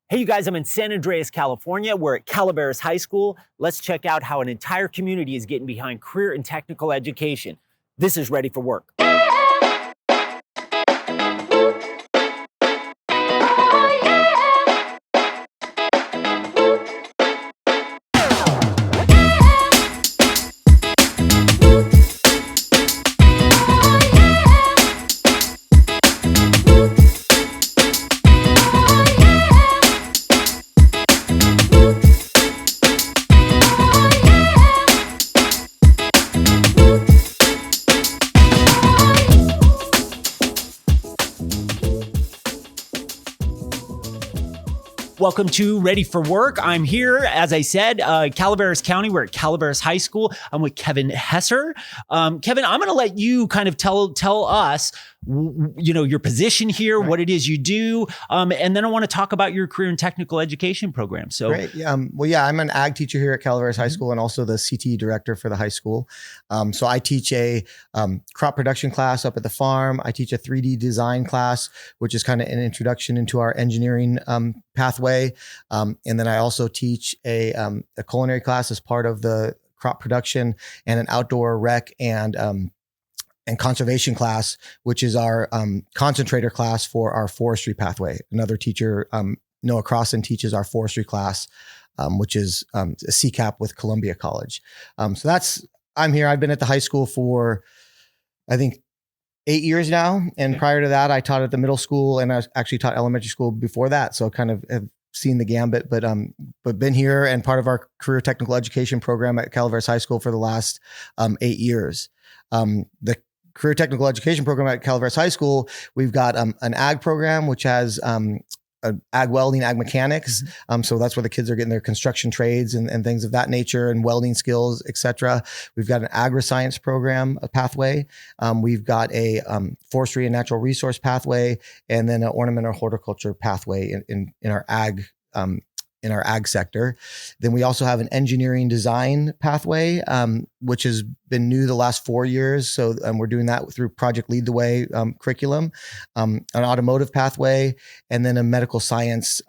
Hey, you guys, I'm in San Andreas, California. We're at Calaveras High School. Let's check out how an entire community is getting behind career and technical education. This is Ready for Work. Welcome to Ready for Work. I'm here, as I said, Calaveras County. We're at Calaveras High School. I'm with Kevin Hesser. Kevin, I'm going to let you kind of tell us, your position here, right, what it is you do, and then I want to talk about your career and technical education program. So, great. I'm an ag teacher here at Calaveras High School and also the CTE director for the high school. So I teach a crop production class up at the farm. I teach a 3D design class, which is kind of an introduction into our engineering pathway. And then I also teach a culinary class as part of the crop production, and an outdoor rec and conservation class, which is our concentrator class for our forestry pathway. Another teacher, Noah Crossan, teaches our forestry class, which is a CCAP with Columbia College. I'm here. I've been at the high school for, I think, 8 years now. And prior to that, I taught at the middle school, and I actually taught elementary school before that. So kind of have seen the gambit, but been here and part of our career technical education program at Calaveras High School for the last 8 years. The career technical education program at Calaveras High School, we've got an ag program, which has ag welding, ag mechanics. So that's where the kids are getting their construction trades and things of that nature, and welding skills, et cetera. We've got an agri-science program, a pathway. We've got a forestry and natural resource pathway, and then an ornamental horticulture pathway in our ag sector. Then we also have an engineering design pathway, which has been new the last 4 years. So we're doing that through Project Lead the Way curriculum, an automotive pathway, and then a medical science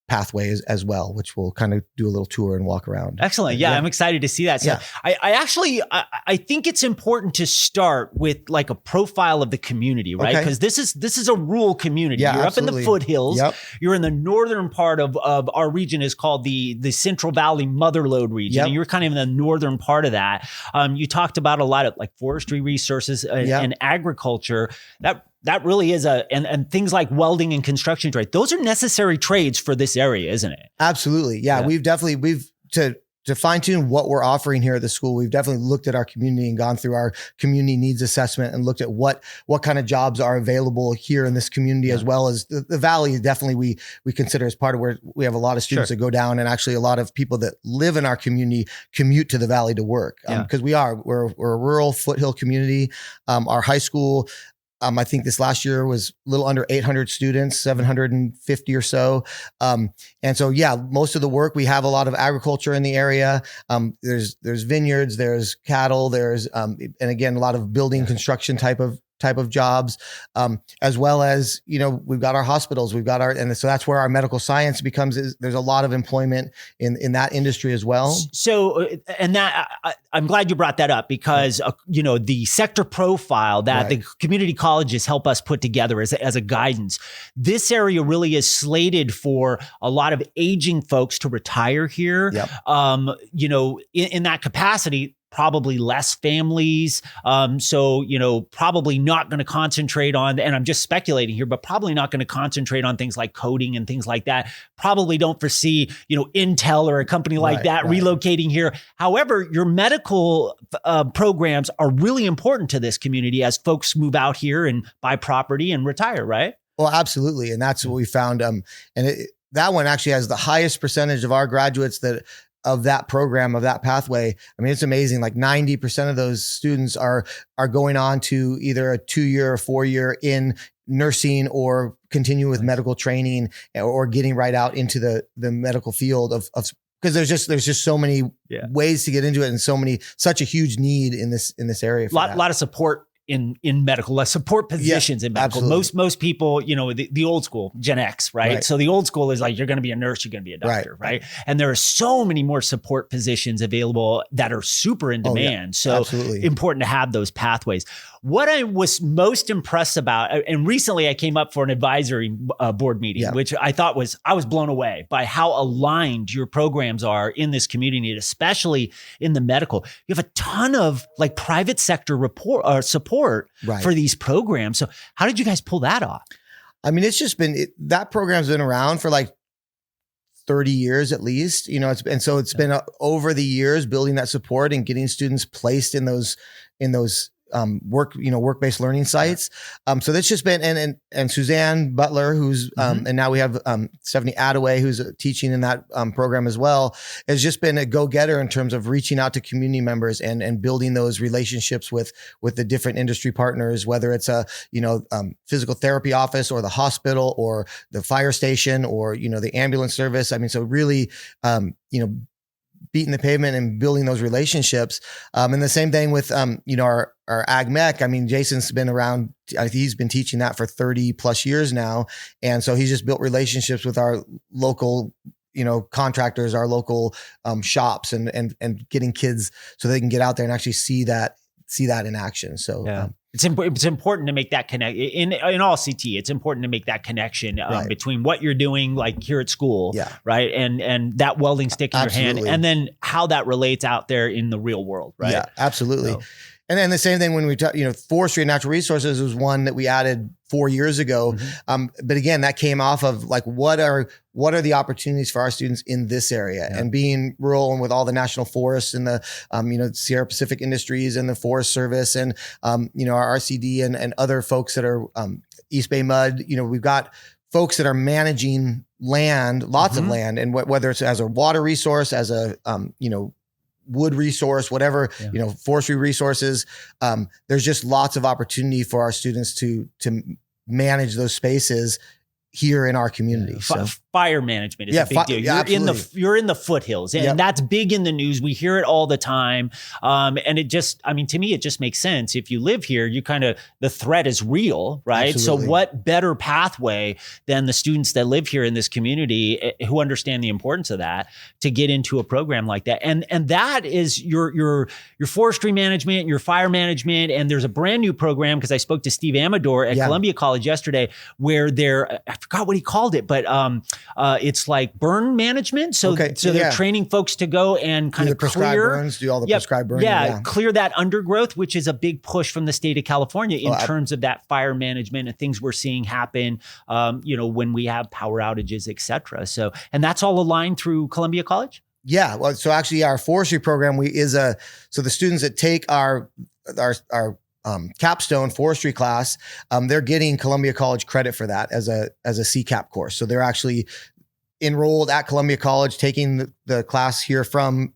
pathway as well, which we'll kind of do a little tour and walk around. Excellent. Yeah, I'm excited to see that. So I think it's important to start with like a profile of the community, right? Because this is a rural community. Yeah, You're absolutely. up in the foothills. Yep. You're in the northern part of our region, is called the Central Valley Motherlode region. Yep. And you're kind of in the northern part of that. You talked about a lot of like forestry resources and agriculture. That really is and things like welding and construction trade. Those are necessary trades for this area, isn't it? Absolutely. Yeah. We've to fine tune what we're offering here at the school, we've definitely looked at our community and gone through our community needs assessment and looked at what kind of jobs are available here in this community, as well as the valley. Definitely we consider as part of where we have a lot of students that go down, and actually a lot of people that live in our community commute to the valley to work, because we're a rural foothill community. Our high school, I think this last year was a little under 800 students, 750 or so. And so, most of the work, we have a lot of agriculture in the area. There's vineyards, there's cattle, there's, and again, a lot of building construction type of jobs, as well as, we've got our hospitals, and so that's where our medical science there's a lot of employment in that industry as well. So, and that, I'm glad you brought that up, because, the sector profile that the community colleges help us put together as a guidance, this area really is slated for a lot of aging folks to retire here. Yep. In that capacity, probably less families. So, probably not going to concentrate on, and I'm just speculating here, but probably not going to concentrate on things like coding and things like that. Probably don't foresee, Intel or a company like that relocating here. However, your medical programs are really important to this community as folks move out here and buy property and retire, right? Well, absolutely. And that's what we found. That one actually has the highest percentage of our graduates of that program, of that pathway. I mean, it's amazing. Like 90% of those students are going on to either a 2-year or 4-year in nursing, or continue with medical training, or getting right out into the medical field of because there's just so many ways to get into it, and such a huge need in this area. Lot of support in medical, support positions in medical. Absolutely. Most people, the old school Gen X, right? So the old school is like, you're going to be a nurse, you're going to be a doctor, right? And there are so many more support positions available that are super in demand. So absolutely important to have those pathways. What I was most impressed about, and recently I came up for an advisory board meeting, which I thought I was blown away by how aligned your programs are in this community, especially in the medical. You have a ton of like private sector support for these programs. So how did you guys pull that off? I mean, it's just been, that program's been around for like 30 years at least, it's been over the years building that support and getting students placed in those work-based learning sites. So that's just been, and Suzanne Butler, who's, and now we have Stephanie Attaway, who's teaching in that program as well, has just been a go-getter in terms of reaching out to community members and building those relationships with the different industry partners, whether it's a, physical therapy office or the hospital or the fire station or, the ambulance service. I mean, so really, beating the pavement and building those relationships. And the same thing with, our ag mech. I mean, Jason's been around, he's been teaching that for 30 plus years now. And so he's just built relationships with our local, contractors, our local shops and getting kids so they can get out there and actually see that in action. So, It's important to make that connect in all CTE. It's important to make that connection between what you're doing, like here at school, right, and that welding stick in your hand, and then how that relates out there in the real world, right? Yeah, absolutely. So. And then the same thing when we talk, forestry and natural resources was one that we added 4 years ago. But again, that came off of like, what are the opportunities for our students in this area, and being rural and with all the national forests and the, Sierra Pacific Industries and the Forest Service and, our RCD and other folks that are, East Bay Mud, we've got folks that are managing land, lots of land, and whether it's as a water resource, as a, wood resource, whatever, forestry resources. There's just lots of opportunity for our students to manage those spaces here in our community. So. Fire management is a big deal. You're in the foothills, and that's big in the news. We hear it all the time. And it just, to me, it just makes sense. If you live here, the threat is real, right? Absolutely. So what better pathway than the students that live here in this community who understand the importance of that to get into a program like that? And that is your forestry management, your fire management. And there's a brand new program, because I spoke to Steve Amador at Columbia College yesterday, where I forgot what he called it, but it's like burn management. So they're training folks to go and kind of prescribe burns, do all the prescribed burning. Clear that undergrowth, which is a big push from the state of California in terms of that fire management and things we're seeing happen, when we have power outages, et cetera. So, and that's all aligned through Columbia College? Yeah. Well, so actually our forestry program, so the students that take our capstone forestry class, they're getting Columbia College credit for that as a CCAP course. So they're actually enrolled at Columbia College, taking the class here from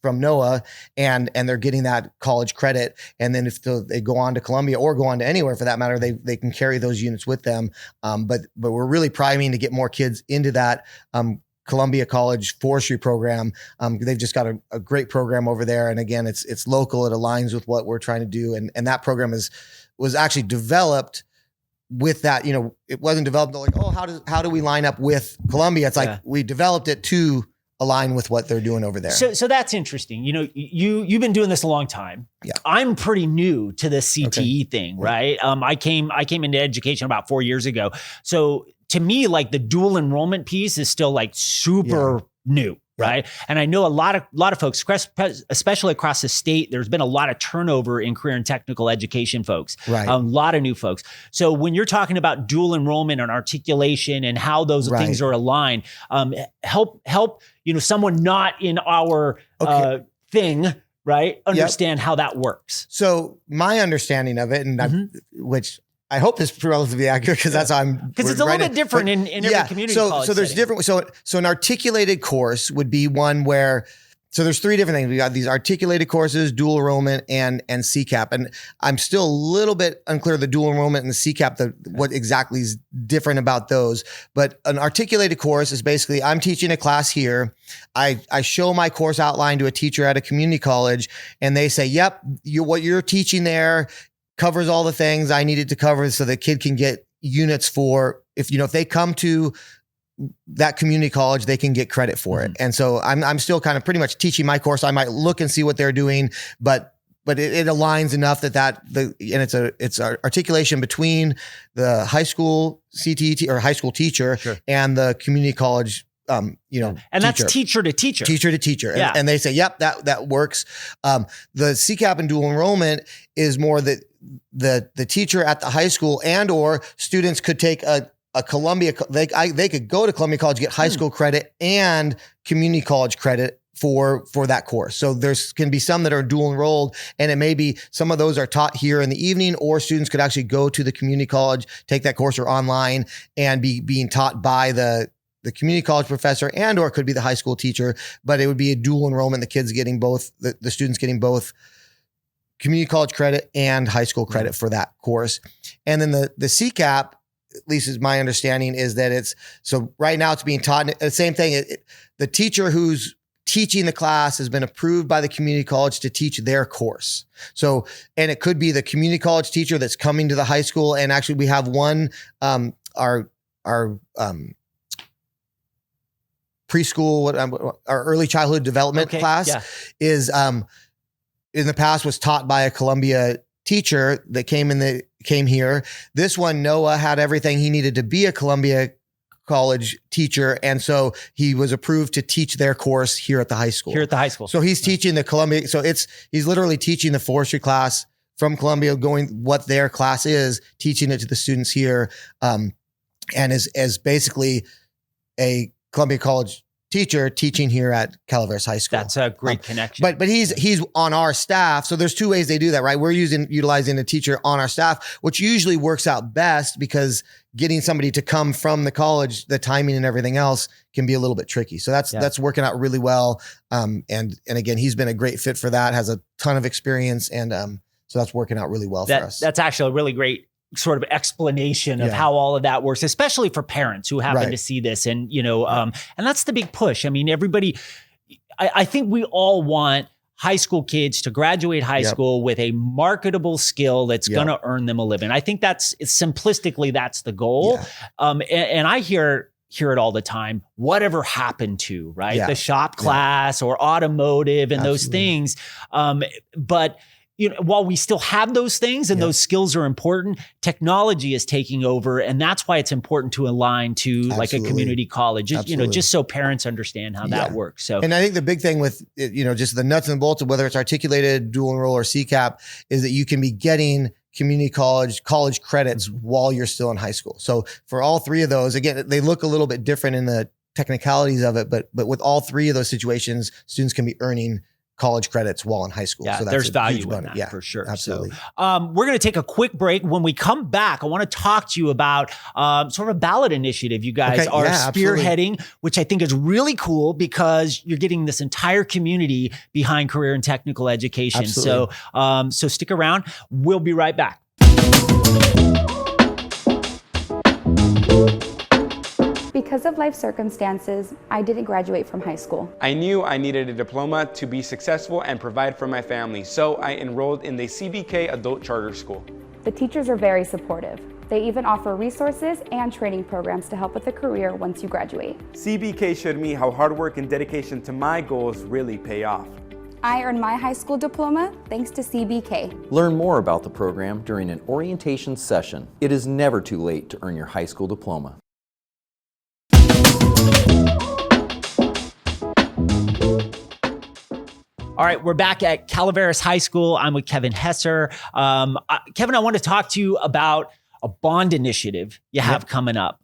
NOAA, and they're getting that college credit. And then if they go on to Columbia or go on to anywhere for that matter, they can carry those units with them. But we're really priming to get more kids into that Columbia College forestry program. They've just got a great program over there. And again, it's local. It aligns with what we're trying to do. And that program was actually developed with that. It wasn't developed like, how do we line up with Columbia? It's like we developed it to align with what they're doing over there. So that's interesting. You've been doing this a long time. Yeah. I'm pretty new to the CTE thing, right? I came into education about 4 years ago. So to me, like the dual enrollment piece is still like super new. Right. And I know a lot of folks, especially across the state, there's been a lot of turnover in career and technical education folks, right? A lot of new folks. So when you're talking about dual enrollment and articulation and how those things are aligned, help, someone not in our thing, right, understand how that works. So my understanding of it, and which I hope is relatively accurate, because that's how because it's a little bit different in every community college. So there's setting. different. So an articulated course would be one where. So there's three different things. We got these articulated courses, dual enrollment, and CCAP. And I'm still a little bit unclear the dual enrollment and the CCAP, what exactly is different about those. But an articulated course is basically, I'm teaching a class here. I show my course outline to a teacher at a community college, and they say, yep, what you're teaching there covers all the things I needed to cover so the kid can get units for, if they come to that community college, they can get credit for it. And so I'm still kind of pretty much teaching my course. I might look and see what they're doing, but it aligns enough and it's an articulation between the high school CTE or high school teacher and the community college, and that's teacher to teacher. Yeah. And they say, yep, that works. The CCAP and dual enrollment is more that the teacher at the high school and or students could take a Columbia, they could go to Columbia College, get high school credit and community college credit for that course. So can be some that are dual enrolled, and it may be some of those are taught here in the evening, or students could actually go to the community college, take that course or online and be being taught by the community college professor, and or it could be the high school teacher, but it would be a dual enrollment. The kids getting both, the students getting both community college credit and high school credit for that course. And then the CCAP, at least is my understanding, is that so right now it's being taught the same thing. The teacher who's teaching the class has been approved by the community college to teach their course. So, and it could be the community college teacher that's coming to the high school. And actually we have one, our preschool, our early childhood development class is, in the past was taught by a Columbia teacher that came here. This one, Noah, had everything he needed to be a Columbia college teacher. And so he was approved to teach their course here at the high school. So he's teaching the Columbia. So he's literally teaching the forestry class from Columbia, going what their class is, teaching it to the students here. And as basically a Columbia College teacher teaching here at Calaveras High School. That's a great connection. But he's on our staff. So there's two ways they do that, right? We're utilizing a teacher on our staff, which usually works out best because getting somebody to come from the college, the timing and everything else can be a little bit tricky. So that's working out really well. And again, he's been a great fit for that, has a ton of experience. And so that's working out really well for us. That's actually a really great sort of explanation of how all of that works, especially for parents who happen to see this. And, and that's the big push. I mean, everybody, I think we all want high school kids to graduate high school with a marketable skill that's going to earn them a living. I think that's the goal. And I hear it all the time, whatever happened to, right? The shop class or automotive and those things. But while we still have those things and those skills are important, technology is taking over. And that's why it's important to align to like a community college, just so parents understand how that works. So, and I think the big thing with, just the nuts and bolts of whether it's articulated, dual enroll or CCAP is that you can be getting community college credits while you're still in high school. So for all three of those, again, they look a little bit different in the technicalities of it, but with all three of those situations, students can be earning college credits while in high school. Yeah, so there's value in that for sure. Absolutely. So, we're going to take a quick break. When we come back, I want to talk to you about sort of a ballot initiative you guys are spearheading, which I think is really cool because you're getting this entire community behind career and technical education. Absolutely. So stick around. We'll be right back. Because of life circumstances, I didn't graduate from high school. I knew I needed a diploma to be successful and provide for my family, so I enrolled in the CBK Adult Charter School. The teachers are very supportive. They even offer resources and training programs to help with a career once you graduate. CBK showed me how hard work and dedication to my goals really pay off. I earned my high school diploma thanks to CBK. Learn more about the program during an orientation session. It is never too late to earn your high school diploma. All right, we're back at Calaveras High School. I'm with Kevin Hesser. Kevin, I want to talk to you about a bond initiative you have coming up.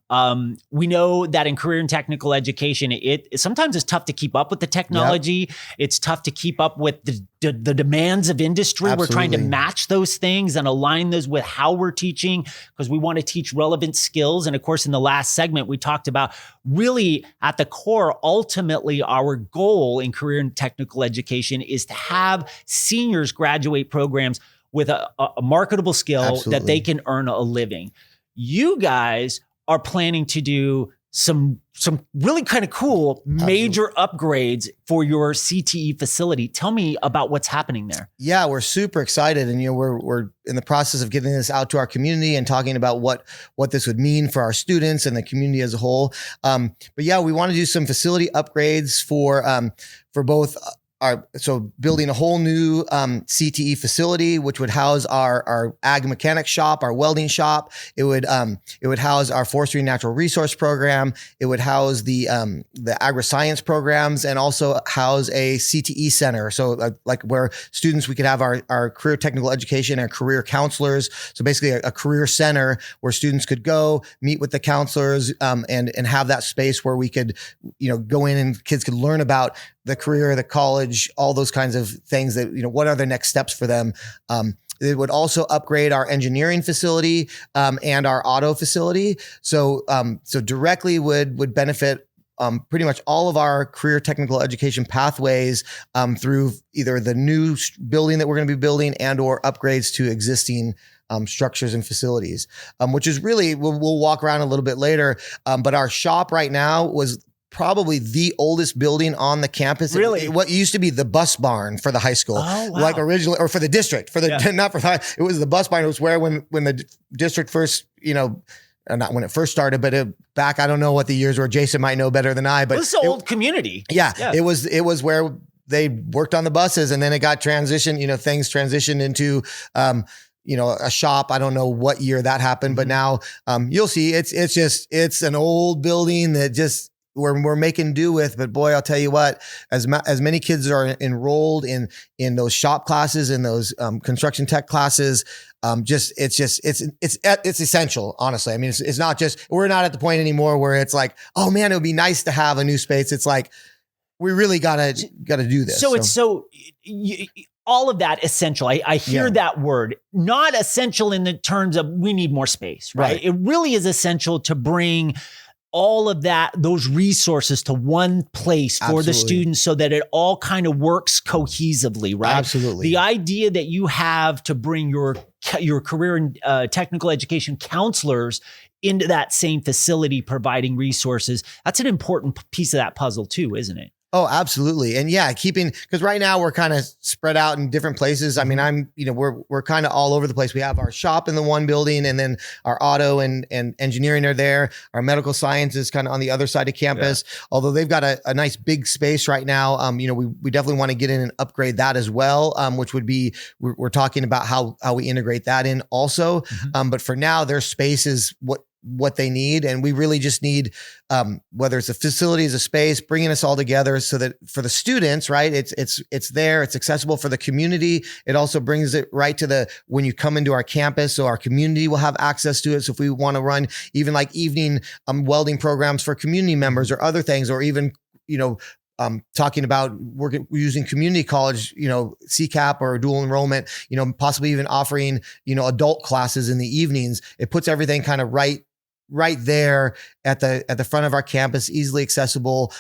We know that in career and technical education, it sometimes is tough to keep up with the technology. It's tough to keep up with the demands of industry. Absolutely. We're trying to match those things and align those with how we're teaching because we want to teach relevant skills. And of course, in the last segment, we talked about really at the core, ultimately, our goal in career and technical education is to have seniors graduate programs with a marketable skill that they can earn a living. You guys are planning to do some really kind of cool major upgrades for your CTE facility. Tell me about what's happening there. Yeah, we're super excited, and we're in the process of getting this out to our community and talking about what this would mean for our students and the community as a whole. But yeah, we want to do some facility upgrades for both. So building a whole new CTE facility, which would house our ag mechanics shop, our welding shop. It would house our forestry and natural resource program. It would house the agri-science programs, and also house a CTE center. So like where students, we could have our career technical education and career counselors. So basically a career center where students could go meet with the counselors and have that space where we could go in and kids could learn about the career, the college, all those kinds of things that, what are the next steps for them. It would also upgrade our engineering facility and our auto facility. So directly would benefit pretty much all of our career technical education pathways through either the new building that we're going to be building and or upgrades to existing structures and facilities, which is really, we'll walk around a little bit later. But our shop right now was probably the oldest building on the campus. Really? What used to be the bus barn for the high school, Oh, wow. like originally, or for the district, not for the, it was the bus barn. It was where when the district first, not when it first started, but back, I don't know what the years were. Jason might know better than I, but This is an old community. Yeah, it was where they worked on the buses, and then it got transitioned, things transitioned into, a shop. I don't know what year that happened, but now you'll see it's an old building that just, we're making do with. But boy, I'll tell you what, as many kids are enrolled in those shop classes and those construction tech classes, it's essential. Honestly, I mean, it's not just, we're not at the point anymore where it's like, oh man, it would be nice to have a new space. It's like, we really gotta do this. So it's all of that essential. I hear that word, not essential in the terms of we need more space, right? It really is essential to bring all of those resources to one place for the students so that it all kind of works cohesively, right? Absolutely. The idea that you have to bring your career and technical education counselors into that same facility providing resources, that's an important piece of that puzzle too, isn't it? Oh, absolutely. And yeah, because right now we're kind of spread out in different places. I mean, we're kind of all over the place. We have our shop in the one building, and then our auto and engineering are there. Our medical science is kind of on the other side of campus, although they've got a nice big space right now. We definitely want to get in and upgrade that as well, which would be, we're talking about how we integrate that in also. But for now, their space is what they need. And we really just need, whether it's a facility, as a space, bringing us all together so that for the students, right, it's there, it's accessible for the community. It also brings it right to when you come into our campus, so our community will have access to it. So if we want to run even like evening welding programs for community members or other things, or even, talking about we're using community college, CCAP or dual enrollment, possibly even offering, adult classes in the evenings. It puts everything kind of right there at the front of our campus, easily accessible,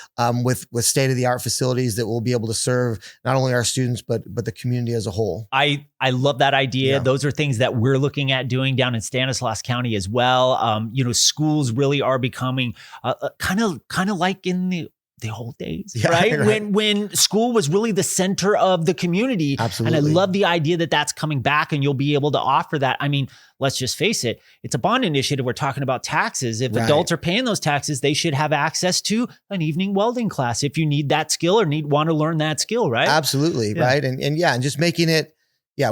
with state-of-the-art facilities that will be able to serve not only our students, but the community as a whole. I love that idea. Yeah. Those are things that we're looking at doing down in Stanislaus County as well. Schools really are becoming kind of like in the old days, right? When school was really the center of the community. Absolutely. And I love the idea that that's coming back and you'll be able to offer that. I mean, let's just face it. It's a bond initiative. We're talking about taxes. If adults are paying those taxes, they should have access to an evening welding class if you need that skill or want to learn that skill, right? Absolutely. Yeah. Right. And just making it,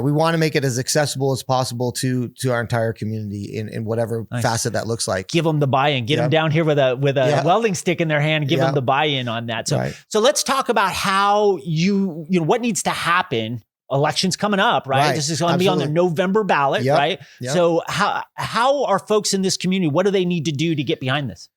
we want to make it as accessible as possible to our entire community in whatever facet that looks like. Give them the buy-in. Get them down here with a welding stick in their hand. Give them the buy-in on that. So let's talk about how what needs to happen. Elections coming up, right? This is going to be on the November ballot, right? Yep. So how are folks in this community? What do they need to do to get behind this?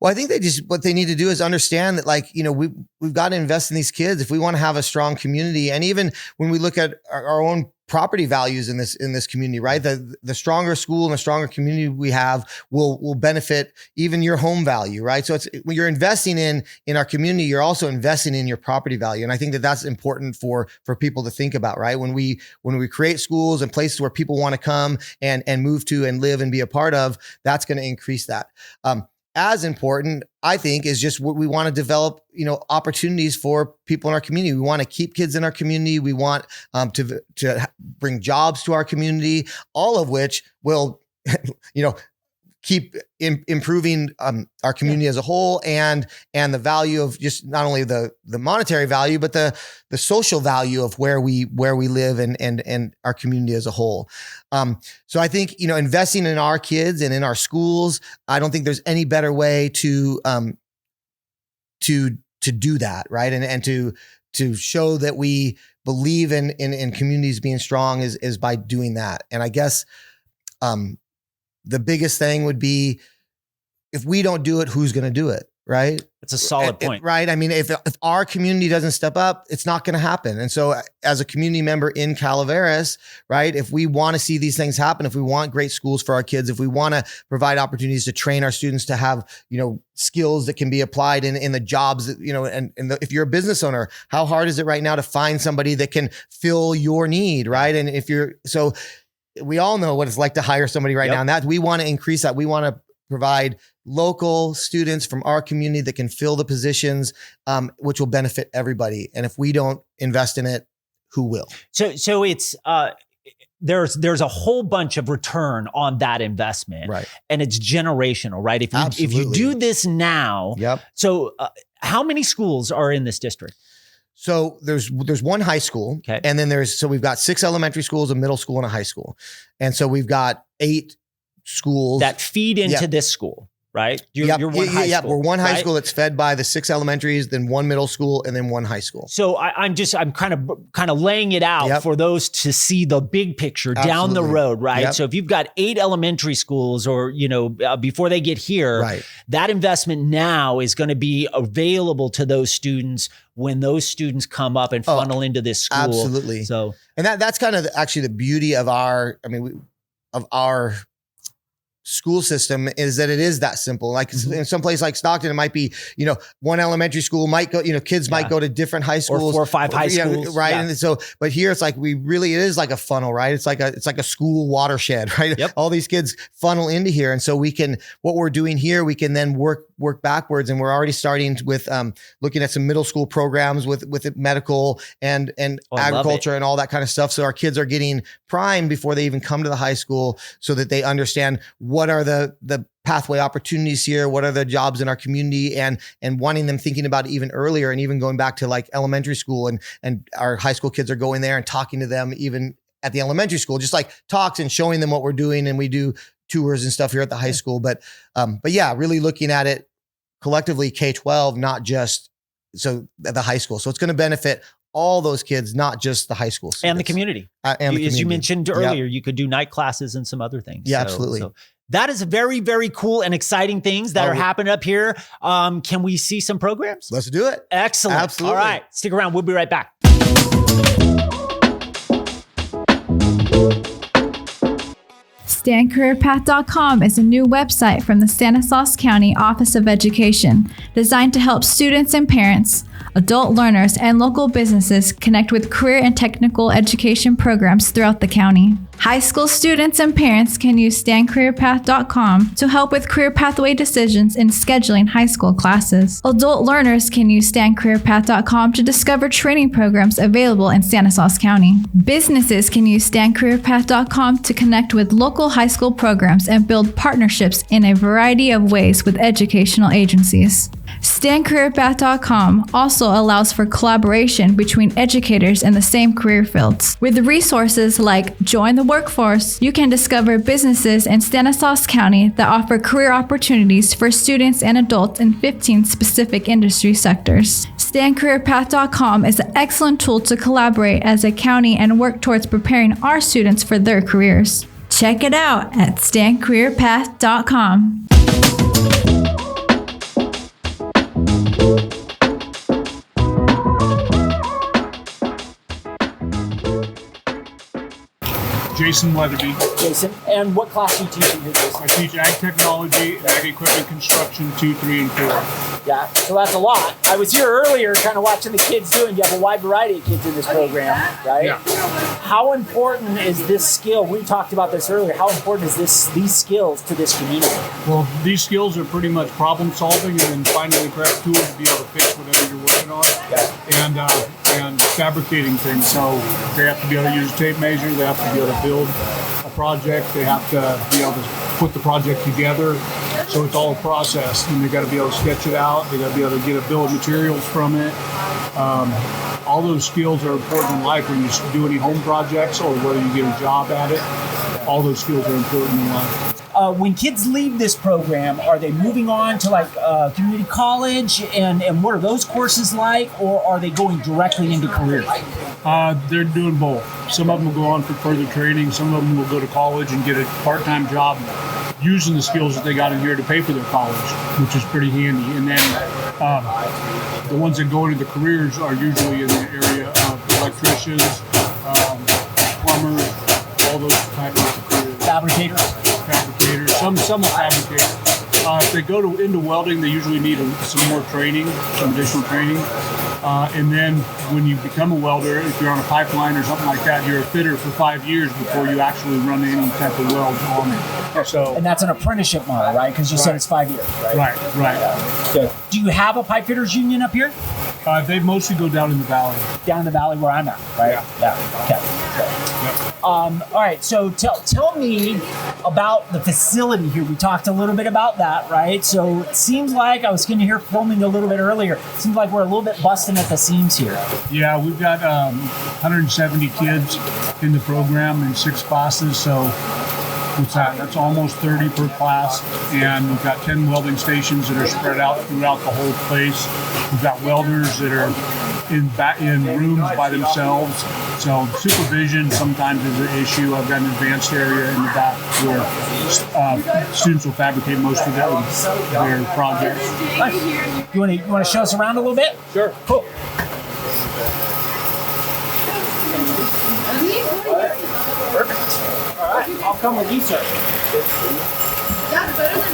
Well, I think what they need to do is understand that, we've got to invest in these kids if we want to have a strong community. And even when we look at our own property values in this community, right? The stronger school and the stronger community we have will benefit even your home value, right? So when you're investing in our community, you're also investing in your property value. And I think that that's important for people to think about, right? When we create schools and places where people want to come and move to and live and be a part of, that's going to increase that. as important, I think, is just what we want to develop, opportunities for people in our community. We want to keep kids in our community. We want to bring jobs to our community, all of which will, keep improving our community as a whole, and the value of just not only the monetary value, but the social value of where we live and our community as a whole. So I think, investing in our kids and in our schools, I don't think there's any better way to do that, right? And to show that we believe in communities being strong is by doing that. And I guess the biggest thing would be, if we don't do it, who's going to do it? Right. That's a solid point. Right. I mean, if our community doesn't step up, it's not going to happen. And so as a community member in Calaveras, right, if we want to see these things happen, if we want great schools for our kids, if we want to provide opportunities to train our students to have, skills that can be applied in the jobs that, if you're a business owner, how hard is it right now to find somebody that can fill your need? Right. And we all know what it's like to hire somebody right now, and that we want to increase that. We want to provide local students from our community that can fill the positions, which will benefit everybody. And if we don't invest in it, who will? So it's there's a whole bunch of return on that investment, right? And it's generational, right? If you do this now, So how many schools are in this district? So there's one high school, okay, and then we've got 6 elementary schools, a middle school, and a high school, and so we've got 8 schools that feed into this school, right? You're one high school. We're one high right? school that's fed by the 6 elementaries, then 1 middle school, and then 1 high school. So I'm kind of laying it out for those to see the big picture down the road, right? So if you've got 8 elementary schools, or before they get here, right, that investment now is going to be available to those students when those students come up and funnel into this school. Absolutely. So, and that's kind of actually the beauty of our school system, is that it is that simple. Like in some place like Stockton, it might be, 1 elementary school might go, kids might go to different high schools, or 4 or 5 high schools. Right. Yeah. And so, but here it's like, it is like a funnel, right? It's like a school watershed, right? Yep. All these kids funnel into here. And so what we're doing here, we can then work backwards. And we're already starting with, looking at some middle school programs with medical and agriculture and all that kind of stuff. So our kids are getting primed before they even come to the high school, so that they understand what are the pathway opportunities here, what are the jobs in our community, and wanting them thinking about it even earlier, and even going back to like elementary school, and our high school kids are going there and talking to them even at the elementary school, just like talks and showing them what we're doing. And we do tours and stuff here at the high school, but yeah, really looking at it collectively, K-12, not just the high school. So it's going to benefit all those kids, not just the high school students. And the community. As you mentioned earlier, you could do night classes and some other things. Yeah, absolutely. So that is very, very cool and exciting things that are happening up here. Can we see some programs? Let's do it. Excellent. Absolutely. All right. Stick around. We'll be right back. StanCareerPath.com is a new website from the Stanislaus County Office of Education, designed to help students and parents, adult learners, and local businesses connect with career and technical education programs throughout the county. High school students and parents can use StanCareerPath.com to help with career pathway decisions in scheduling high school classes. Adult learners can use StanCareerPath.com to discover training programs available in Stanislaus County. Businesses can use StanCareerPath.com to connect with local high school programs and build partnerships in a variety of ways with educational agencies. StanCareerPath.com also allows for collaboration between educators in the same career fields. With resources like Join the Workforce, you can discover businesses in Stanislaus County that offer career opportunities for students and adults in 15 specific industry sectors. StanCareerPath.com is an excellent tool to collaborate as a county and work towards preparing our students for their careers. Check it out at StanCareerPath.com. Jason Jason Weatherby. Jason. And what class do you teach in here, Jason? I teach ag technology and ag equipment construction 2, 3, and 4. Yeah, so that's a lot. I was here earlier kind of watching the kids doing. You have a wide variety of kids in this program, right? Yeah. How important is this skill? We talked about this earlier. How important is these skills to this community? Well, these skills are pretty much problem solving and then finding the correct tools to be able to fix whatever you're working on. Yeah. And fabricating things. So they have to be able to use a tape measure. They have to be able to build a project. They have to be able to put the project together. So it's all a process, and they got to be able to sketch it out. They got to be able to get a bill of materials from it. All those skills are important in life when you do any home projects or whether you get a job at it. All those skills are important in life. When kids leave this program, are they moving on to like community college, and what are those courses like, or are they going directly into careers? They're doing both. Some of them will go on for further training. Some of them will go to college and get a part-time job using the skills that they got in here to pay for their college, which is pretty handy. And then the ones that go into the careers are usually in the area of electricians, plumbers, all those types of careers. Fabricators. Some will fabricate. If they go into welding, they usually need some more training, some additional training. And then when you become a welder, if you're on a pipeline or something like that, you're a fitter for 5 years before you actually run any type of weld on it. So, and that's an apprenticeship model, right? Because you said it's 5 years, right? Right. Good. Do you have a pipe fitters union up here? They mostly go down in the valley. Down in the valley where I'm at, right? Yeah. Okay. Yep. All right. So tell me about the facility here. We talked a little bit about that, right? So it seems like I was going to hear filming a little bit earlier. It seems like we're a little bit busting at the seams here. Yeah, we've got 170 kids in the program in 6 classes. So what's that? That's almost 30 per class. And we've got 10 welding stations that are spread out throughout the whole place. We've got welders that are in rooms by themselves. So supervision sometimes is an issue. I've got an advanced area in the back where students will fabricate most of their projects. Nice. You want to show us around a little bit? Sure. Cool. Perfect. All right. I'll come with you, sir.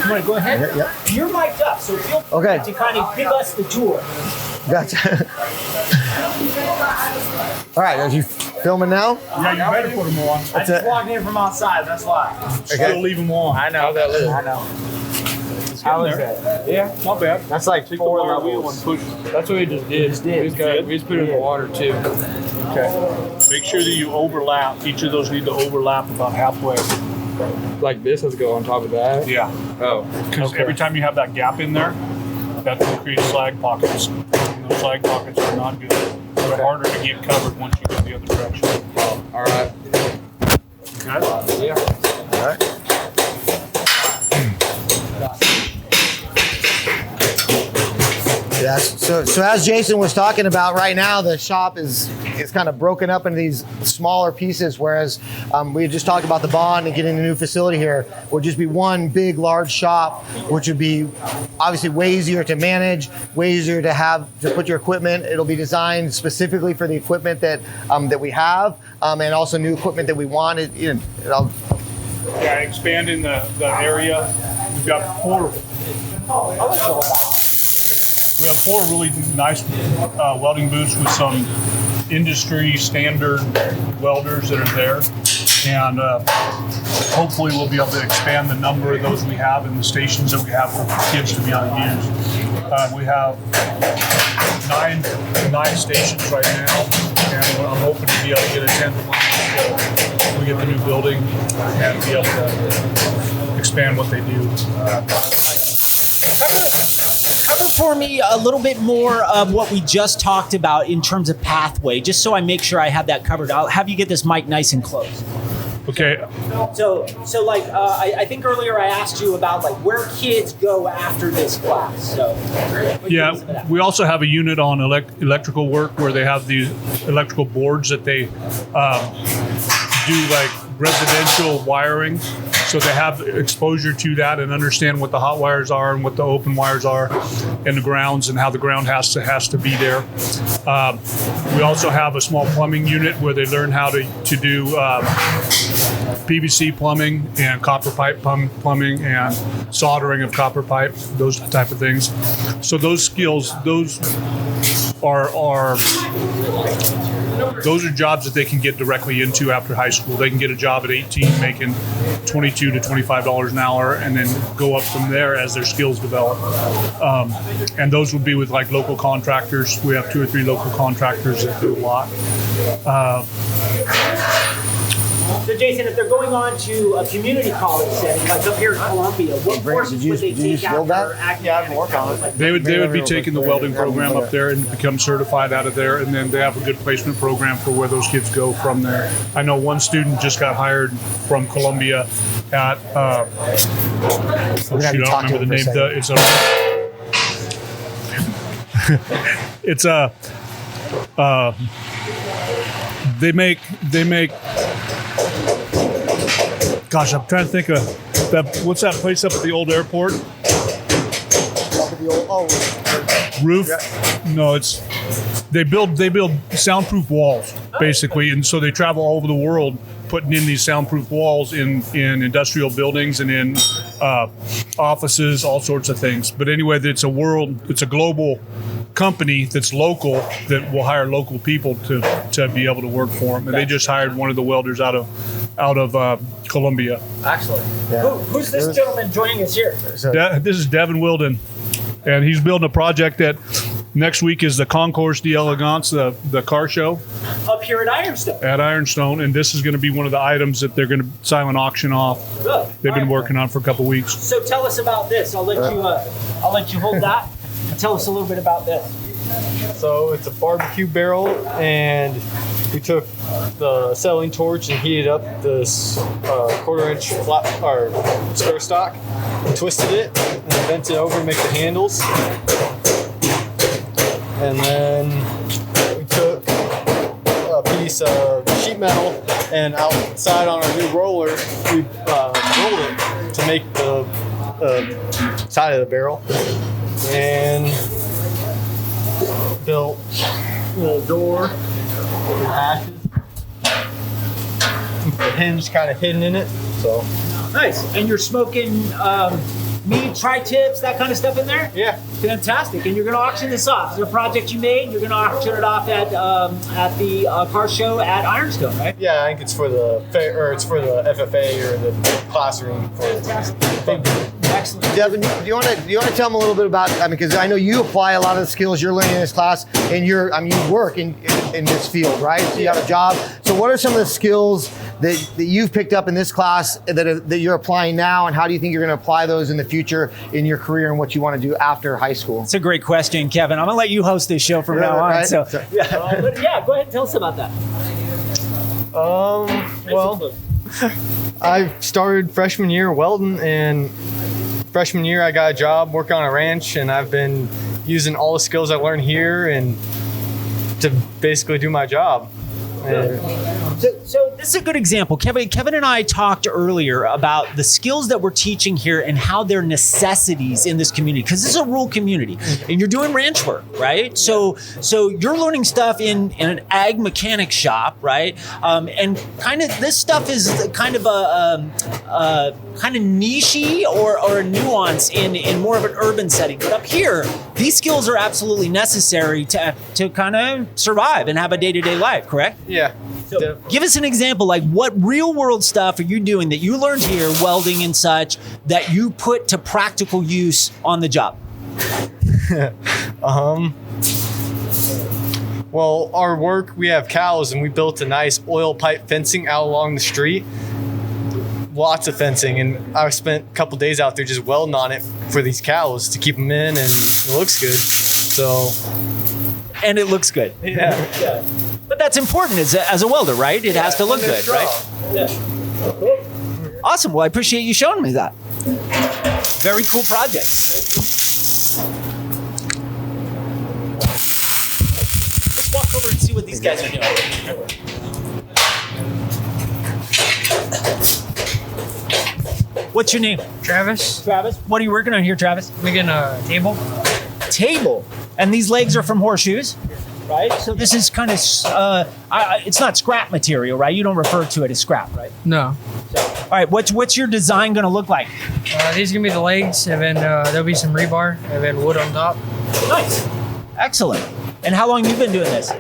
You want to go ahead? Yeah. You're mic'd up, so feel free to kind of give us the tour. Gotcha. All right, are you filming now? Yeah, you better put them on. I just walked in from outside, that's why. Still leave them on. I know. I know. How is that? Yeah, not bad. That's like Take 4 the wire levels. wheel and push it. That's what we just did. We just put it in the water too. Okay. Make sure that you overlap. Each of those need to overlap about halfway. Like this has to go on top of that. Yeah. Oh. Because every time you have that gap in there, that will create slag pockets. And those slag pockets are not good. They're harder to get covered once you go the other direction. All right. Okay? Yeah. All right. Yeah, so as Jason was talking about, right now the shop is kind of broken up into these smaller pieces, whereas we just talked about the bond and getting a new facility here would just be one big large shop, which would be obviously way easier to manage, way easier to put your equipment. It'll be designed specifically for the equipment that we have, and also new equipment that we want. Expanding the area. We've got 4. We have 4 really nice welding booths with some industry standard welders that are there. And hopefully we'll be able to expand the number of those we have in the stations that we have for kids to be able to use. We have 9 stations right now, and I'm hoping to be able to get a 10th one when we get the new building and be able to expand what they do. Cover for me a little bit more of what we just talked about in terms of pathway, just so I make sure I have that covered. I'll have you get this mic nice and close. Okay. So like I think earlier I asked you about like where kids go after this class. So yeah, we also have a unit on electrical work where they have these electrical boards that they do like residential wiring. So they have exposure to that and understand what the hot wires are and what the open wires are and the grounds and how the ground has to be there. We also have a small plumbing unit where they learn how to do PVC plumbing and copper pipe plumbing and soldering of copper pipe, those type of things. So those skills, those are jobs that they can get directly into after high school. They can get a job at 18 making $22 to $25 an hour and then go up from there as their skills develop. And those would be with like local contractors. We have 2 or 3 local contractors that do a lot. So Jason, if they're going on to a community college setting, like up here in Columbia, what courses would they take after acting? Yeah, I can work on it. They would be taking the welding program up there and become certified out of there, and then they have a good placement program for where those kids go from there. I know one student just got hired from Columbia at I don't remember the name. They make. Gosh, I'm trying to think of that. What's that place up at the old airport? Roof? Yeah. No, it's they build soundproof walls basically, and so they travel all over the world putting in these soundproof walls in industrial buildings and in offices, all sorts of things. But anyway, it's a global company that's local that will hire local people to be able to work for them. And they just hired one of the welders out of Columbia. Excellent. Yeah. Who's this gentleman joining us here? This is Devin Wilden, and he's building a project that next week is the Concours d'Elegance, the car show. Up here at Ironstone. At Ironstone, and this is going to be one of the items that they're going to silent auction off. Good. They've been working on for a couple weeks. So tell us about this. I'll let you hold that. Tell us a little bit about this. So it's a barbecue barrel, and we took the acetylene torch and heated up this 1/4-inch flat or square stock, and twisted it, and bent it over to make the handles. And then we took a piece of sheet metal, and outside on our new roller, we rolled it to make the side of the barrel. And built the door with the hatches. The hinge kind of hidden in it. So Nice. And you're smoking meat, tri-tips, that kind of stuff in there? yeah. Fantastic. And you're going to auction this off. It's a project you made. You're going to auction it off at the car show at Ironstone, right? Yeah, I think it's for the it's for the FFA or the classroom. Excellent. Devin, do you want to tell them a little bit about? I mean, because I know you apply a lot of the skills you're learning in this class, and you work in this field, right? So you have a job. So what are some of the skills that you've picked up in this class that you're applying now, and how do you think you're going to apply those in the future in your career and what you want to do after high school? It's a great question, Kevin. I'm going to let you host this show from now on. Right? So, But yeah, go ahead and tell us about that. Well, I started freshman year welding, and freshman year I got a job working on a ranch, and I've been using all the skills I learned here and to basically do my job. So this is a good example. Kevin and I talked earlier about the skills that we're teaching here and how they're necessities in this community, because this is a rural community and you're doing ranch work, right? So you're learning stuff in an ag mechanic shop, right? And kind of this stuff is kind of a kind of niche-y or a nuance in more of an urban setting. But up here, these skills are absolutely necessary to kind of survive and have a day-to-day life, correct? Yeah. So give us an example, like what real world stuff are you doing that you learned here, welding and such, that you put to practical use on the job? Well, our work, we have cows, and we built a nice oil pipe fencing out along the street. Lots of fencing, and I spent a couple days out there just welding on it for these cows to keep them in, and it looks good. So, and it looks good. Yeah. But that's important as a welder, right? It has to look good, right? Yeah. Awesome. Well, I appreciate you showing me that. Very cool project. Let's walk over and see what these guys are doing. What's your name? Travis. Travis. What are you working on here, Travis? Making a table. Table. And these legs are from horseshoes? right? So this is kind of, it's not scrap material, right? You don't refer to it as scrap, right? No. All right, what's your design going to look like? These are going to be the legs, and then there'll be some rebar, and then wood on top. Nice. Excellent. And how long have you been doing this?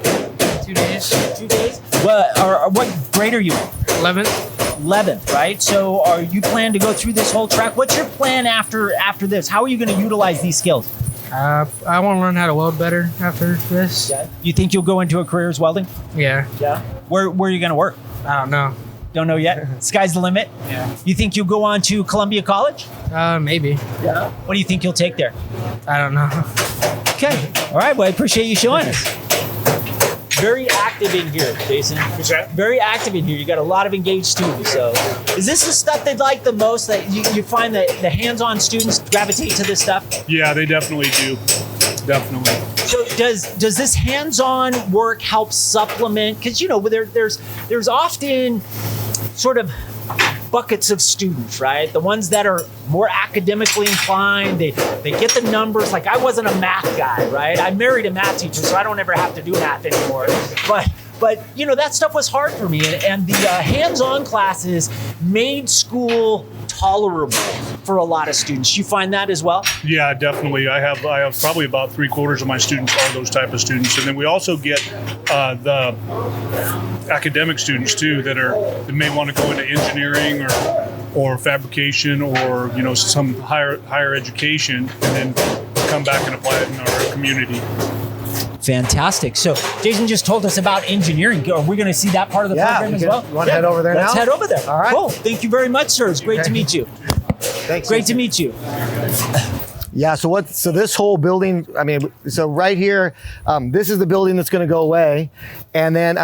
2 days. 2 days? What grade are you in? 11th. 11th, right? So are you planning to go through this whole track? What's your plan after this? How are you going to utilize these skills? I want to learn how to weld better after this. Yeah. You think you'll go into a career as welding? Yeah. Yeah. Where are you going to work? I don't know. Don't know yet? Sky's the limit? Yeah. You think you'll go on to Columbia College? Maybe. Yeah. What do you think you'll take there? I don't know. Okay. All right. Well, I appreciate you showing us. Very active in here, Jason. What's that? Very active in here. You got a lot of engaged students. So, is this the stuff they like the most? That you find that the hands-on students gravitate to this stuff? Yeah, they definitely do. Definitely. So, does this hands-on work help supplement? Because there's often sort of buckets of students, right? The ones that are more academically inclined, they get the numbers. Like I wasn't a math guy, right? I married a math teacher, so I don't ever have to do math anymore. But that stuff was hard for me, and the hands-on classes made school tolerable for a lot of students. You find that as well? Yeah, definitely. I have probably about 3/4 of my students are those type of students, and then we also get the academic students too that may want to go into engineering or fabrication or some higher education, and then come back and apply it in our community. Fantastic. So Jason just told us about engineering. Are we going to see that part of the program as well? You want to head over there now? Let's head over there. All right. Cool. Thank you very much, sir. It's great to meet you. Thanks. Great to meet you. Yeah. So this whole building, so right here, this is the building that's going to go away. And then,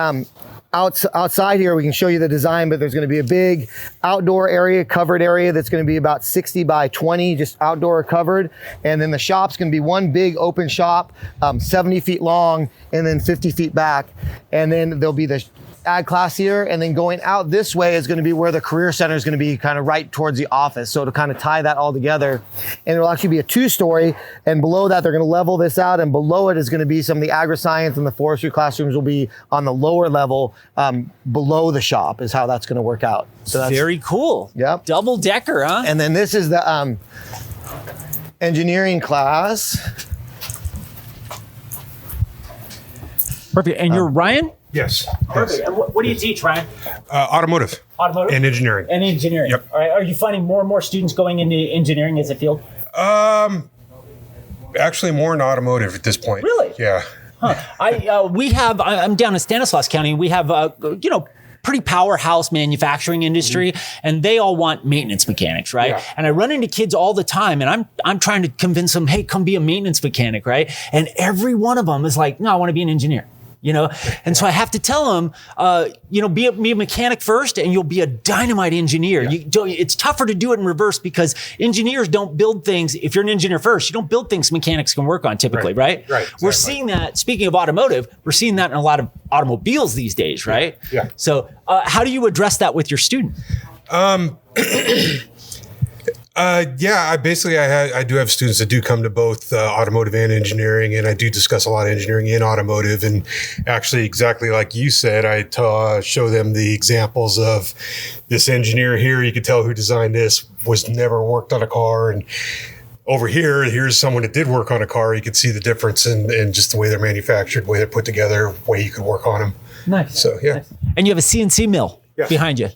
outside here, we can show you the design, but there's going to be a big outdoor area, covered area that's going to be about 60 by 20, just outdoor covered. And then the shop's going to be one big open shop, 70 feet long and then 50 feet back. And then there'll be the ag class here, and then going out this way is going to be where the career center is going to be, kind of right towards the office. So to kind of tie that all together, and it'll actually be a 2-story, and below that they're going to level this out, and below it is going to be some of the agri-science and the forestry classrooms will be on the lower level below the shop is how that's going to work out. So that's very cool. Yep. Double decker, huh? And then this is the engineering class. Perfect. And you're Ryan? Yes. Perfect. And what do you teach, Ryan? Automotive. Automotive? And engineering. And engineering. Yep. All right. Are you finding more and more students going into engineering as a field? Actually more in automotive at this point. Really? Yeah. Huh. I'm down in Stanislaus County. We have, pretty powerhouse manufacturing industry, and they all want maintenance mechanics, right? Yeah. And I run into kids all the time, and I'm trying to convince them, hey, come be a maintenance mechanic, right? And every one of them is like, no, I want to be an engineer. And so I have to tell them, be a mechanic first and you'll be a dynamite engineer. Yeah. It's tougher to do it in reverse because engineers don't build things. If you're an engineer first, you don't build things mechanics can work on typically, right? Right. Exactly. We're seeing that, speaking of automotive, we're seeing that in a lot of automobiles these days, right? Yeah. So how do you address that with your student? I do have students that do come to both automotive and engineering, and I do discuss a lot of engineering in automotive. And actually, exactly like you said, I show them the examples of this engineer here. You could tell who designed this was never worked on a car, and over here's someone that did work on a car. You could see the difference in just the way they're manufactured, the way they're put together, the way you could work on them. Nice. So yeah. Nice. And you have a CNC mill. Yes. Behind you.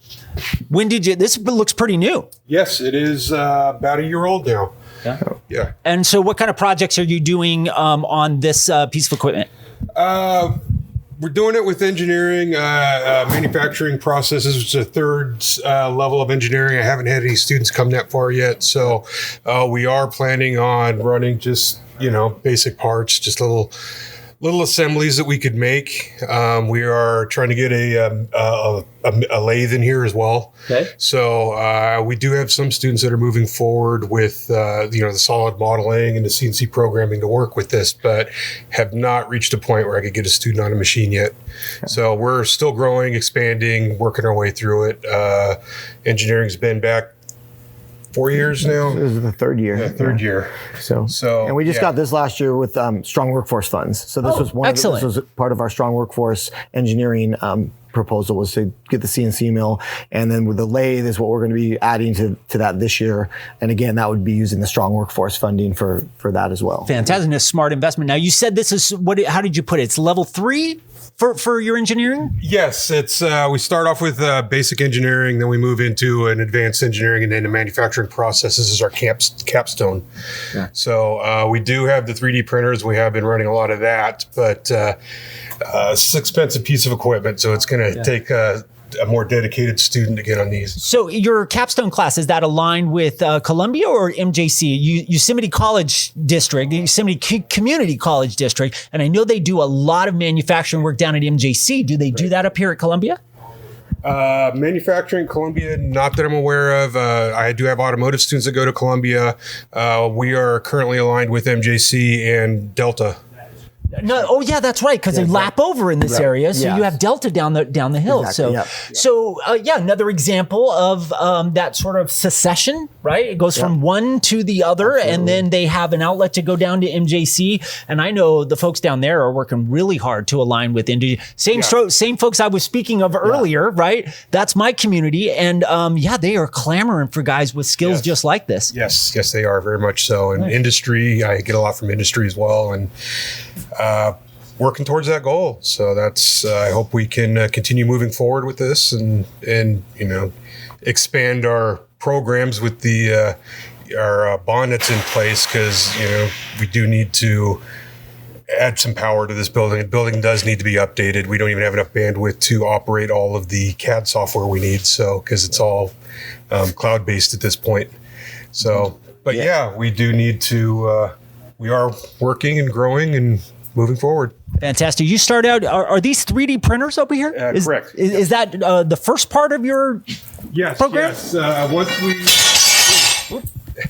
When did you? This looks pretty new. Yes, it is about a year old now. Yeah. Yeah. And so, what kind of projects are you doing on this piece of equipment? We're doing it with engineering, manufacturing processes, which is a third level of engineering. I haven't had any students come that far yet, so we are planning on running just basic parts, just little assemblies that we could make. We are trying to get a lathe in here as well. Okay. So we do have some students that are moving forward with the solid modeling and the CNC programming to work with this, but have not reached a point where I could get a student on a machine yet. Okay. So we're still growing, expanding, working our way through it. Engineering's been back 4 years now. This is the third year. Yeah, third year. So, and we just got this last year with strong workforce funds. So this was this was part of our strong workforce engineering proposal, was to get the CNC mill, and then with the lathe is what we're going to be adding to that this year. And again, that would be using the strong workforce funding for that as well. Fantastic, and a smart investment. Now, you said this is how did you put it? It's level 3 for your engineering? Yes, it's we start off with basic engineering, then we move into an advanced engineering, and then the manufacturing processes is our capstone. Yeah. So we do have the 3D printers. We have been running a lot of that, but it's an expensive piece of equipment, so it's going to take a more dedicated student to get on these. So your capstone class, is that aligned with Columbia or MJC? Yosemite College District, Yosemite Community College District, and I know they do a lot of manufacturing work down at MJC. Do they do that up here at Columbia? Manufacturing Columbia, not that I'm aware of. I do have automotive students that go to Columbia. We are currently aligned with MJC and Delta. No, oh yeah, that's right, because they lap over in this area. So you have Delta down the hill. Exactly, So another example of that sort of secession, right? It goes from one to the other, and then they have an outlet to go down to MJC. And I know the folks down there are working really hard to align with Indy. Same folks I was speaking of earlier, right? That's my community, and they are clamoring for guys with skills just like this. Yes, they are very much so. And industry, I get a lot from industry as well, and working towards that goal. So that's I hope we can continue moving forward with this and expand our programs with the our bond that's in place, because we do need to add some power to this building. The building does need to be updated. We don't even have enough bandwidth to operate all of the CAD software we need, so because it's all cloud-based at this point. So, but we do need to. We are working and growing and moving forward. Fantastic. You start out, are these 3D printers over here? Correct. Is that the first part of your program? Yes. Once we...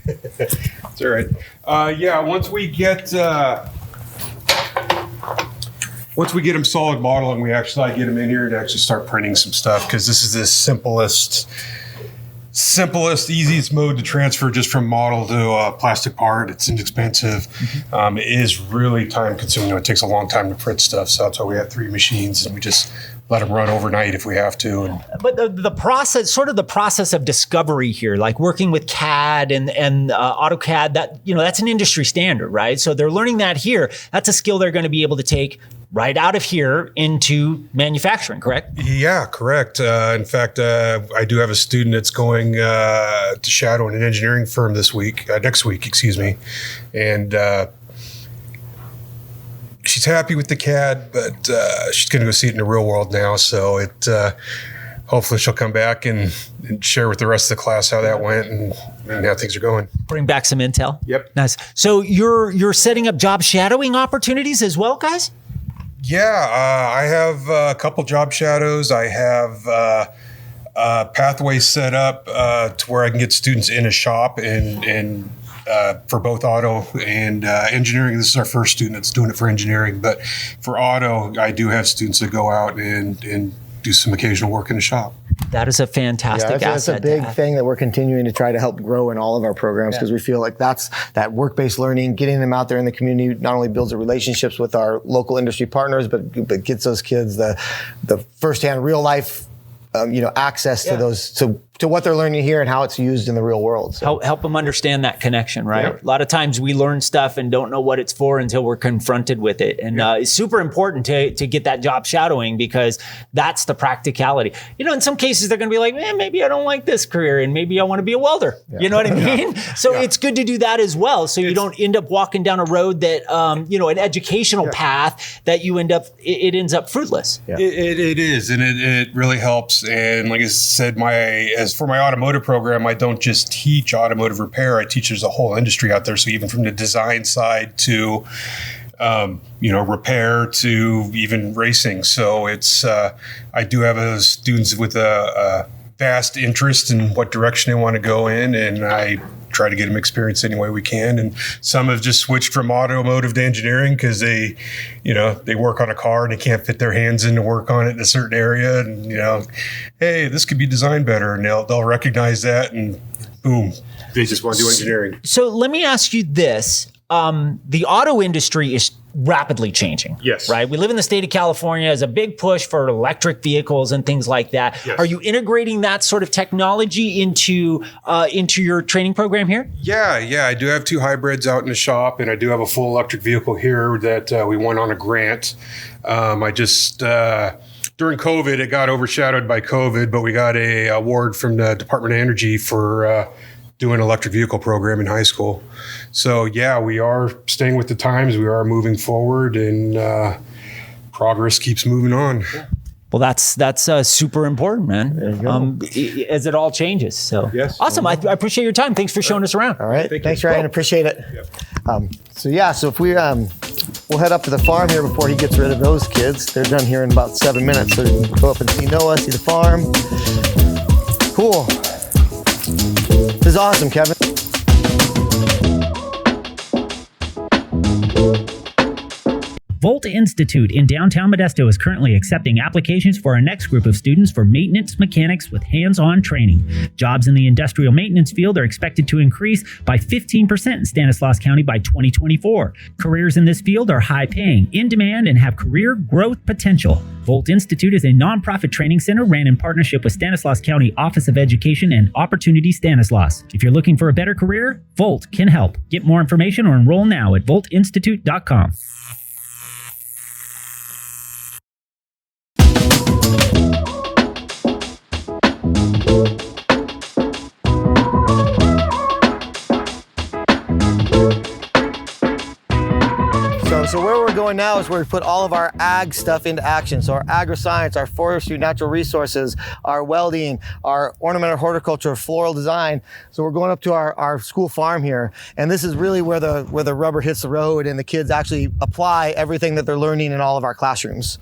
It's all right. Once we get them solid modeling, we actually get them in here to actually start printing some stuff, because this is the simplest, easiest mode to transfer just from model to a plastic part. It's inexpensive. It is really time consuming. It takes a long time to print stuff. So that's why we have 3 machines, and we just let them run overnight if we have to. But the process of discovery here, like working with CAD and AutoCAD, that's an industry standard, right? So they're learning that here. That's a skill they're going to be able to take right out of here into manufacturing, correct? Yeah, correct. In fact, I do have a student that's going to shadow in an engineering firm next week, and she's happy with the CAD, but she's going to go see it in the real world now. So hopefully she'll come back and share with the rest of the class how that went and how things are going. Bring back some intel. Yep. Nice. So you're setting up job shadowing opportunities as well, guys? Yeah, I have a couple job shadows. I have pathways set up to where I can get students in a shop and for both auto and engineering. This is our first student that's doing it for engineering, but for auto, I do have students that go out and do some occasional work in the shop. That is a fantastic asset. That's a big thing that we're continuing to try to help grow in all of our programs, because we feel like that work-based learning, getting them out there in the community, not only builds the relationships with our local industry partners, but gets those kids the firsthand real life access to those to what they're learning here and how it's used in the real world. So. Help them understand that connection, right? Yep. A lot of times we learn stuff and don't know what it's for until we're confronted with it. And it's super important to get that job shadowing, because that's the practicality. In some cases they're going to be like, maybe I don't like this career and maybe I want to be a welder. Yeah. You know what I mean? So it's good to do that as well. So you don't end up walking down a road that, an educational path that it ends up fruitless. Yeah. It is. And it really helps. And like I said, as for my automotive program, I don't just teach automotive repair. I teach there's a whole industry out there. So even from the design side to, repair to even racing. So it's, I do have students with a vast interest in what direction they want to go in. And I try to get them experience any way we can. And some have just switched from automotive to engineering because they work on a car and they can't fit their hands in to work on it in a certain area. And, hey, this could be designed better. And they'll recognize that and boom, They just want to do engineering. So let me ask you this. The auto industry is rapidly changing. Yes. Right? We live in the state of California. There's a big push for electric vehicles and things like that. Yes. Are you integrating that sort of technology into your training program here? Yeah. I do have 2 hybrids out in the shop, and I do have a full electric vehicle here that we won on a grant. I just during COVID, it got overshadowed by COVID, but we got a award from the Department of Energy for doing an electric vehicle program in high school. So yeah, we are staying with the times. We are moving forward, and progress keeps moving on. Well, that's super important, man. As it all changes. So yes, awesome. I appreciate your time. Thanks for showing us around. All right. Thanks, Ryan. Appreciate it. Yeah. So if we we'll head up to the farm here before he gets rid of those kids. They're done here in about 7 minutes. So we can go up and see Noah, see the farm. Cool. This is awesome, Kevin. Volt Institute in downtown Modesto is currently accepting applications for our next group of students for maintenance mechanics with hands-on training. Jobs in the industrial maintenance field are expected to increase by 15% in Stanislaus County by 2024. Careers in this field are high-paying, in demand, and have career growth potential. Volt Institute is a nonprofit training center ran in partnership with Stanislaus County Office of Education and Opportunity Stanislaus. If you're looking for a better career, Volt can help. Get more information or enroll now at voltinstitute.com. So where we're going now is where we put all of our ag stuff into action. So our agri-science, our forestry, natural resources, our welding, our ornamental horticulture, floral design. So we're going up to our school farm here. And this is really where the rubber hits the road and the kids actually apply everything that they're learning in all of our classrooms.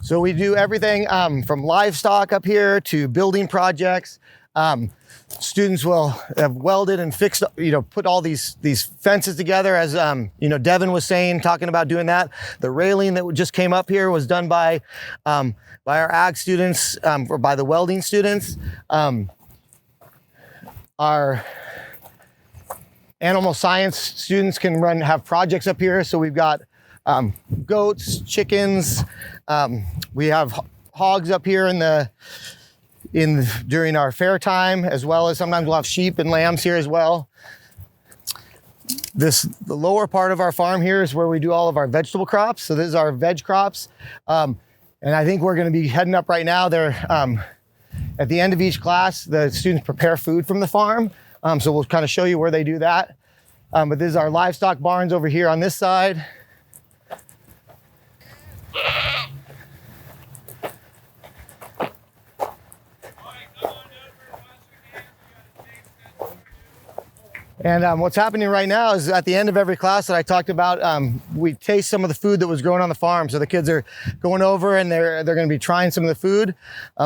So we do everything from livestock up here to building projects. Students will have welded and fixed, put all these fences together, as Devin was saying, talking about doing that. The railing that just came up here was done by our ag students, or by the welding students. Our animal science students can have projects up here. So we've got goats, chickens. We have hogs up here during our fair time, as well as sometimes we'll have sheep and lambs here as well. The lower part of our farm here is where we do all of our vegetable crops. So this is our veg crops. And I think we're going to be heading up right now. They're at the end of each class, the students prepare food from the farm. So we'll kind of show you where they do that. But this is our livestock barns over here on this side. And what's happening right now is at the end of every class that I talked about, we taste some of the food that was grown on the farm. So the kids are going over and they're going to be trying some of the food.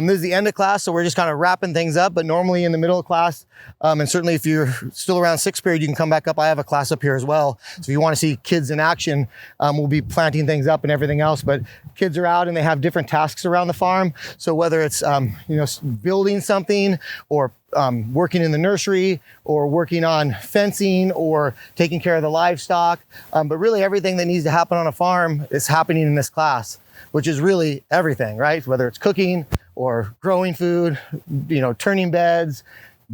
This is the end of class, so we're just kind of wrapping things up. But normally in the middle of class, and certainly if you're still around sixth period, you can come back up. I have a class up here as well. So if you want to see kids in action, we'll be planting things up and everything else. But kids are out and they have different tasks around the farm. So whether it's building something, or working in the nursery, or working on fencing, or taking care of the livestock. But really everything that needs to happen on a farm is happening in this class, which is really everything, right? Whether it's cooking or growing food, turning beds,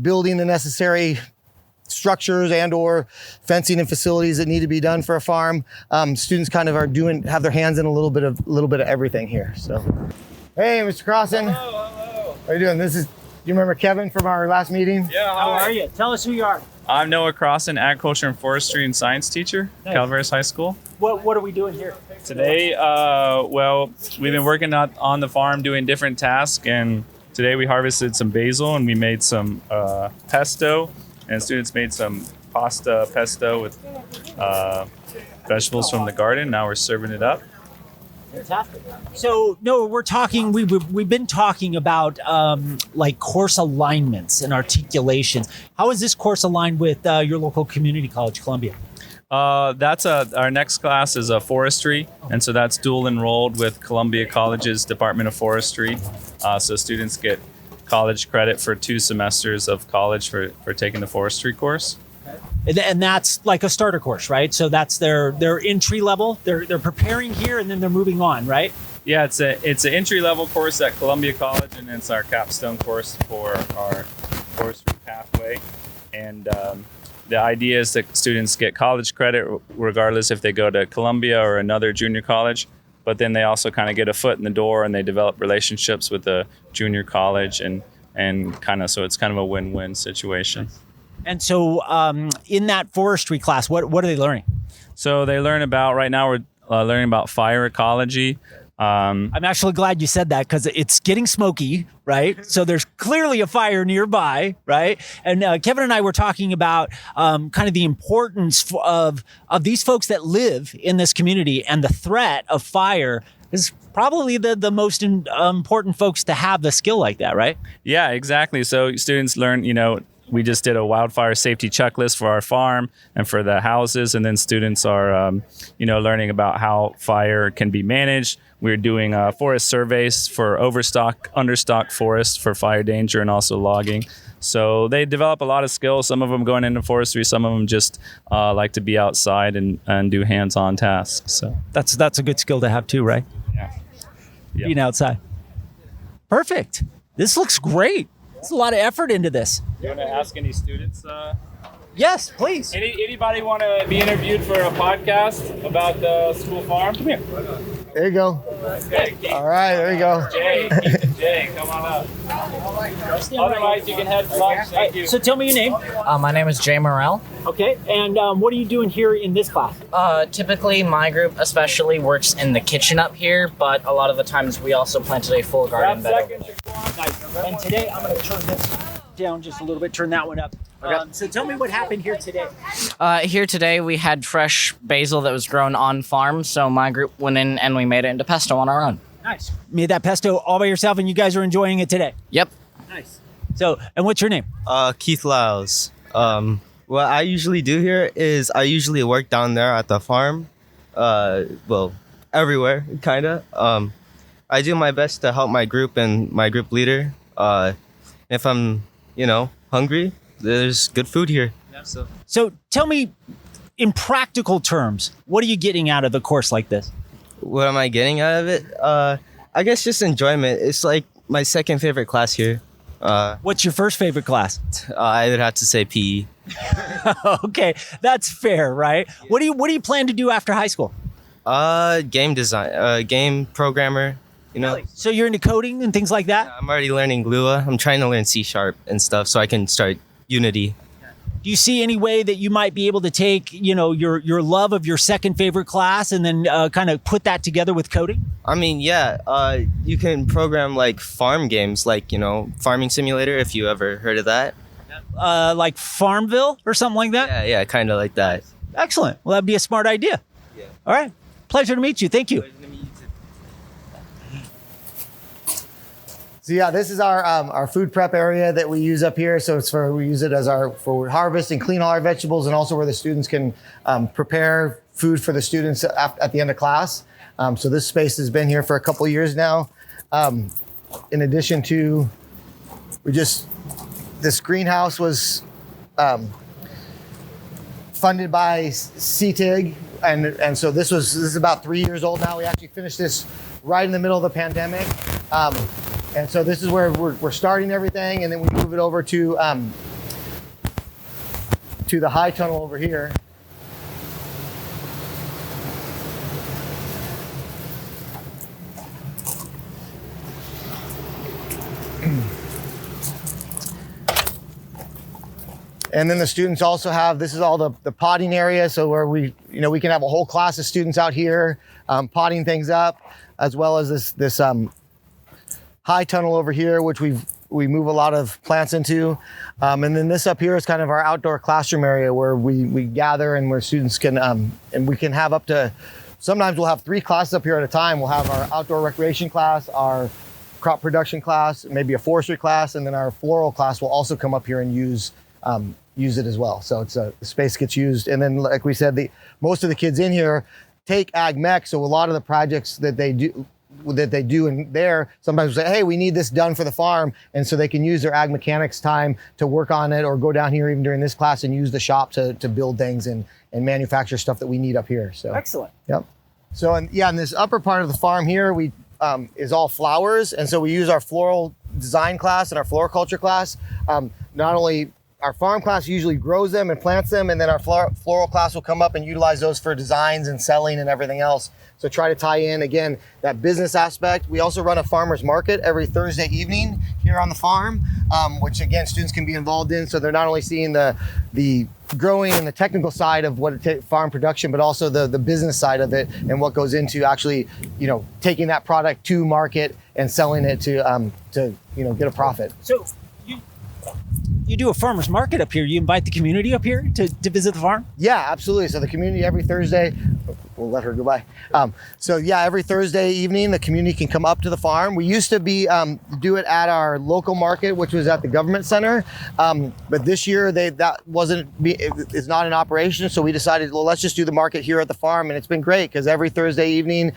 building the necessary structures and or fencing and facilities that need to be done for a farm. Students kind of have their hands in a little bit of everything here. So, hey, Mr. Crossan. Hello. How are you doing? Do you remember Kevin from our last meeting? Yeah, how are you? Tell us who you are. I'm Noah Crossan, Agriculture and Forestry and Science teacher, Nice. Calaveras High School. What are we doing here? Today, we've been working on the farm doing different tasks, and today we harvested some basil and we made some pesto, and students made some pasta pesto with vegetables from the garden. Now we're serving it up. Fantastic. So no, we've been talking about like course alignments and articulations. How is this course aligned with your local community college, Columbia? That's our next class is a forestry, and so that's dual enrolled with Columbia College's Department of Forestry. So students get college credit for 2 semesters of college for taking the forestry course. And that's like a starter course, right? So that's their entry level. They're preparing here and then they're moving on, right? Yeah, it's an entry level course at Columbia College, and it's our capstone course for our forestry pathway. And the idea is that students get college credit regardless if they go to Columbia or another junior college. But then they also kind of get a foot in the door and they develop relationships with the junior college and so it's kind of a win-win situation. And so in that forestry class, what are they learning? So they learn about, right now we're learning about fire ecology. I'm actually glad you said that because it's getting smoky, right? So there's clearly a fire nearby, right? And Kevin and I were talking about kind of the importance of these folks that live in this community, and the threat of fire is probably the most important folks to have the skill like that, right? Yeah, exactly. So students learn, we just did a wildfire safety checklist for our farm and for the houses, and then students are, learning about how fire can be managed. We're doing forest surveys for overstock, understock forests for fire danger, and also logging. So they develop a lot of skills. Some of them going into forestry, some of them just like to be outside and do hands-on tasks. So that's a good skill to have too, right? Yeah. Being outside. Perfect. This looks great. There's a lot of effort into this. You want to ask any students? Yes, please. Anybody want to be interviewed for a podcast about the school farm? Come here. There you go. All right, there you go. Jay, come on up. Otherwise, you can head to lunch. Thank you. So tell me your name. My name is Jay Morrell. Okay, and what are you doing here in this class? Typically, my group especially works in the kitchen up here, but a lot of the times we also planted a full garden bed over there. Nice. And today I'm going to turn this down just a little bit, turn that one up. Okay. So tell me what happened here today. Here today we had fresh basil that was grown on farm, so my group went in and we made it into pesto on our own. Nice. Made that pesto all by yourself, and you guys are enjoying it today? Yep. Nice. So, and what's your name? Keith Lyles. What I usually do here is I usually work down there at the farm. Everywhere, kind of. I do my best to help my group and my group leader. If I'm, hungry, there's good food here. So tell me, in practical terms, what are you getting out of a course like this? What am I getting out of it? I guess just enjoyment. It's like my second favorite class here. What's your first favorite class? I would have to say PE. Okay, that's fair, right? What do you plan to do after high school? Game design, game programmer. Really? So you're into coding and things like that? Yeah, I'm already learning Lua. I'm trying to learn C# and stuff so I can start Unity. Do you see any way that you might be able to take, your love of your second favorite class and then kind of put that together with coding? I mean, yeah, you can program like farm games, like, Farming Simulator, if you ever heard of that. Like Farmville or something like that? Yeah, kind of like that. Excellent. Well, that'd be a smart idea. Yeah. All right. Pleasure to meet you. Thank you. So yeah, this is our food prep area that we use up here. So we use it as for harvest and clean all our vegetables, and also where the students can prepare food for the students at the end of class. So this space has been here for a couple of years now. In addition to, this greenhouse was funded by CTE, and so this is about 3 years old now. We actually finished this right in the middle of the pandemic. And so this is where we're starting everything, and then we move it over to the high tunnel over here. And then the students also have, this is all the potting area, so where we can have a whole class of students out here potting things up, as well as this high tunnel over here, which we move a lot of plants into. And then this up here is kind of our outdoor classroom area where we gather and where students can, and we can have sometimes we'll have 3 classes up here at a time. We'll have our outdoor recreation class, our crop production class, maybe a forestry class, and then our floral class will also come up here and use it as well. So the space gets used. And then, like we said, most of the kids in here take ag mech. So a lot of the projects that they do that they do in there, sometimes we say, hey, we need this done for the farm. And so they can use their ag mechanics time to work on it, or go down here even during this class and use the shop to build things and manufacture stuff that we need up here. So excellent. Yep. So in this upper part of the farm here, we is all flowers. And so we use our floral design class and our floriculture class. Not only our farm class usually grows them and plants them, and then our floral class will come up and utilize those for designs and selling and everything else. So try to tie in, again, that business aspect. We also run a farmer's market every Thursday evening here on the farm, which again, students can be involved in. So they're not only seeing the growing and the technical side of what farm production, but also the business side of it and what goes into actually, taking that product to market and selling it to get a profit. So you do a farmer's market up here. You invite the community up here to visit the farm? Yeah, absolutely. So the community every Thursday, we'll let her go by. Every Thursday evening, the community can come up to the farm. We used to do it at our local market, which was at the government center. But this year it's not in operation. So we decided, well, let's just do the market here at the farm. And it's been great because every Thursday evening,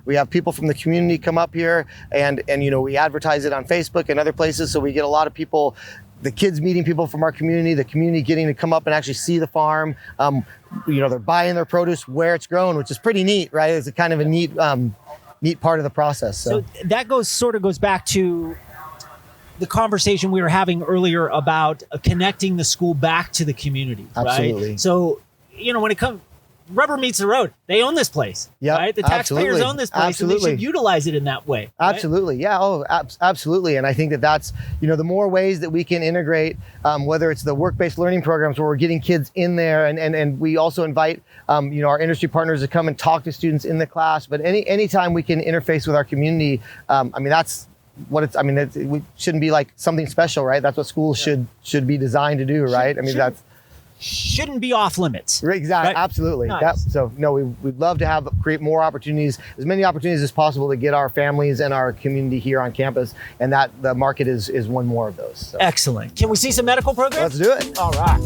we have people from the community come up here and we advertise it on Facebook and other places. So we get a lot of people, the kids meeting people from our community, the community getting to come up and actually see the farm. They're buying their produce where it's grown, which is pretty neat, right? It's a kind of a neat part of the process. So that goes back to the conversation we were having earlier about connecting the school back to the community. Absolutely. Right? So, when it comes, rubber meets the road. They own this place, right? The taxpayers own this place, and they should utilize it in that way. Right? Absolutely, yeah. Oh, absolutely. And I think that's the more ways that we can integrate, whether it's the work-based learning programs where we're getting kids in there, and we also invite our industry partners to come and talk to students in the class. But anytime we can interface with our community, that's what it's. We shouldn't be like something special, right? That's what schools should be designed to do, right? That's. Shouldn't be off limits. Exactly. Right? Absolutely. Nice. Yep. So we'd love to create more opportunities, as many opportunities as possible to get our families and our community here on campus. And that the market is one more of those. So. Excellent. Can we see some medical programs? Let's do it. All right.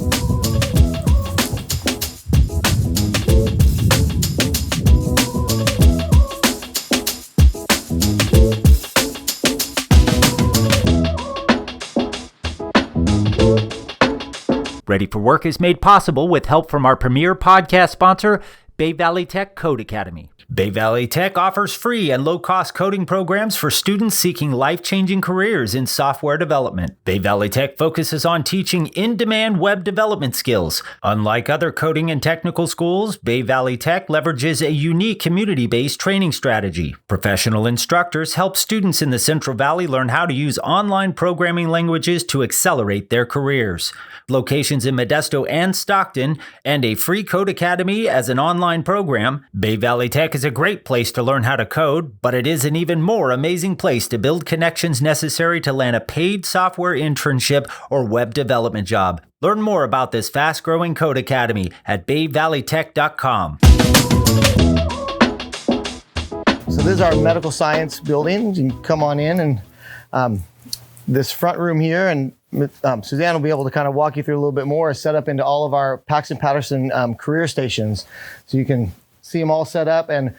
Ready for Work is made possible with help from our premier podcast sponsor, Bay Valley Tech Code Academy. Bay Valley Tech offers free and low-cost coding programs for students seeking life-changing careers in software development. Bay Valley Tech focuses on teaching in-demand web development skills. Unlike other coding and technical schools, Bay Valley Tech leverages a unique community-based training strategy. Professional instructors help students in the Central Valley learn how to use online programming languages to accelerate their careers. Locations in Modesto and Stockton, and a free code academy as an online program, Bay Valley Tech is a great place to learn how to code, but it is an even more amazing place to build connections necessary to land a paid software internship or web development job. Learn more about this fast-growing code academy at bayvalleytech.com. So this is our medical science building. You can come on in and this front room here, and Suzanne will be able to kind of walk you through a little bit more, set up into all of our Paxton Patterson career stations. So you can see them all set up, and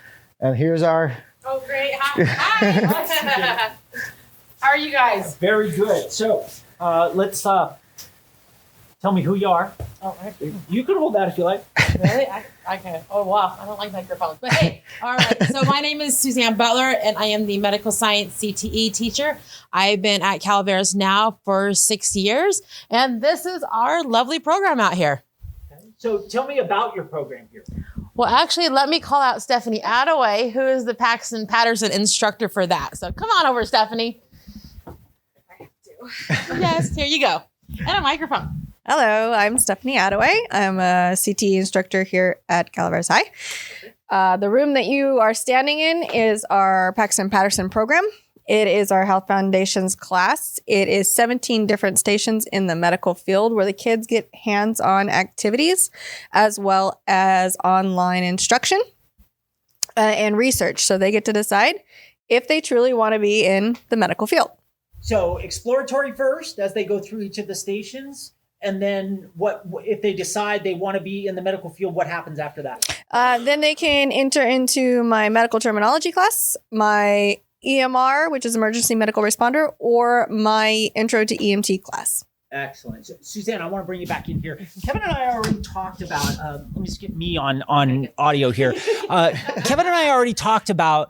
here's our... Oh, great. Hi. How are you guys? Very good. So let's tell me who you are. Oh, right. You can hold that if you like. Really? I can. Oh, wow. I don't like microphones. But hey, all right. So my name is Suzanne Butler, and I am the medical science CTE teacher. I've been at Calaveras now for 6 years, and this is our lovely program out here. Okay. So tell me about your program here. Well, actually, let me call out Stephanie Attaway, who is the Paxton Patterson instructor for that. So come on over, Stephanie. Yes, here you go. And a microphone. Hello, I'm Stephanie Attaway. I'm a CTE instructor here at Calaveras High. The room that you are standing in is our Paxton Patterson program. It is our Health Foundations class. It is 17 different stations in the medical field where the kids get hands-on activities as well as online instruction and research. So they get to decide if they truly want to be in the medical field. So exploratory first as they go through each of the stations, And then what if they decide they want to be in the medical field? What happens after that? Then they can enter into my medical terminology class, my EMR, which is emergency medical responder, or my intro to EMT class. Excellent. So, Suzanne, I want to bring you back in here. Kevin and I already talked about, let me just get me on audio here. Kevin and I already talked about,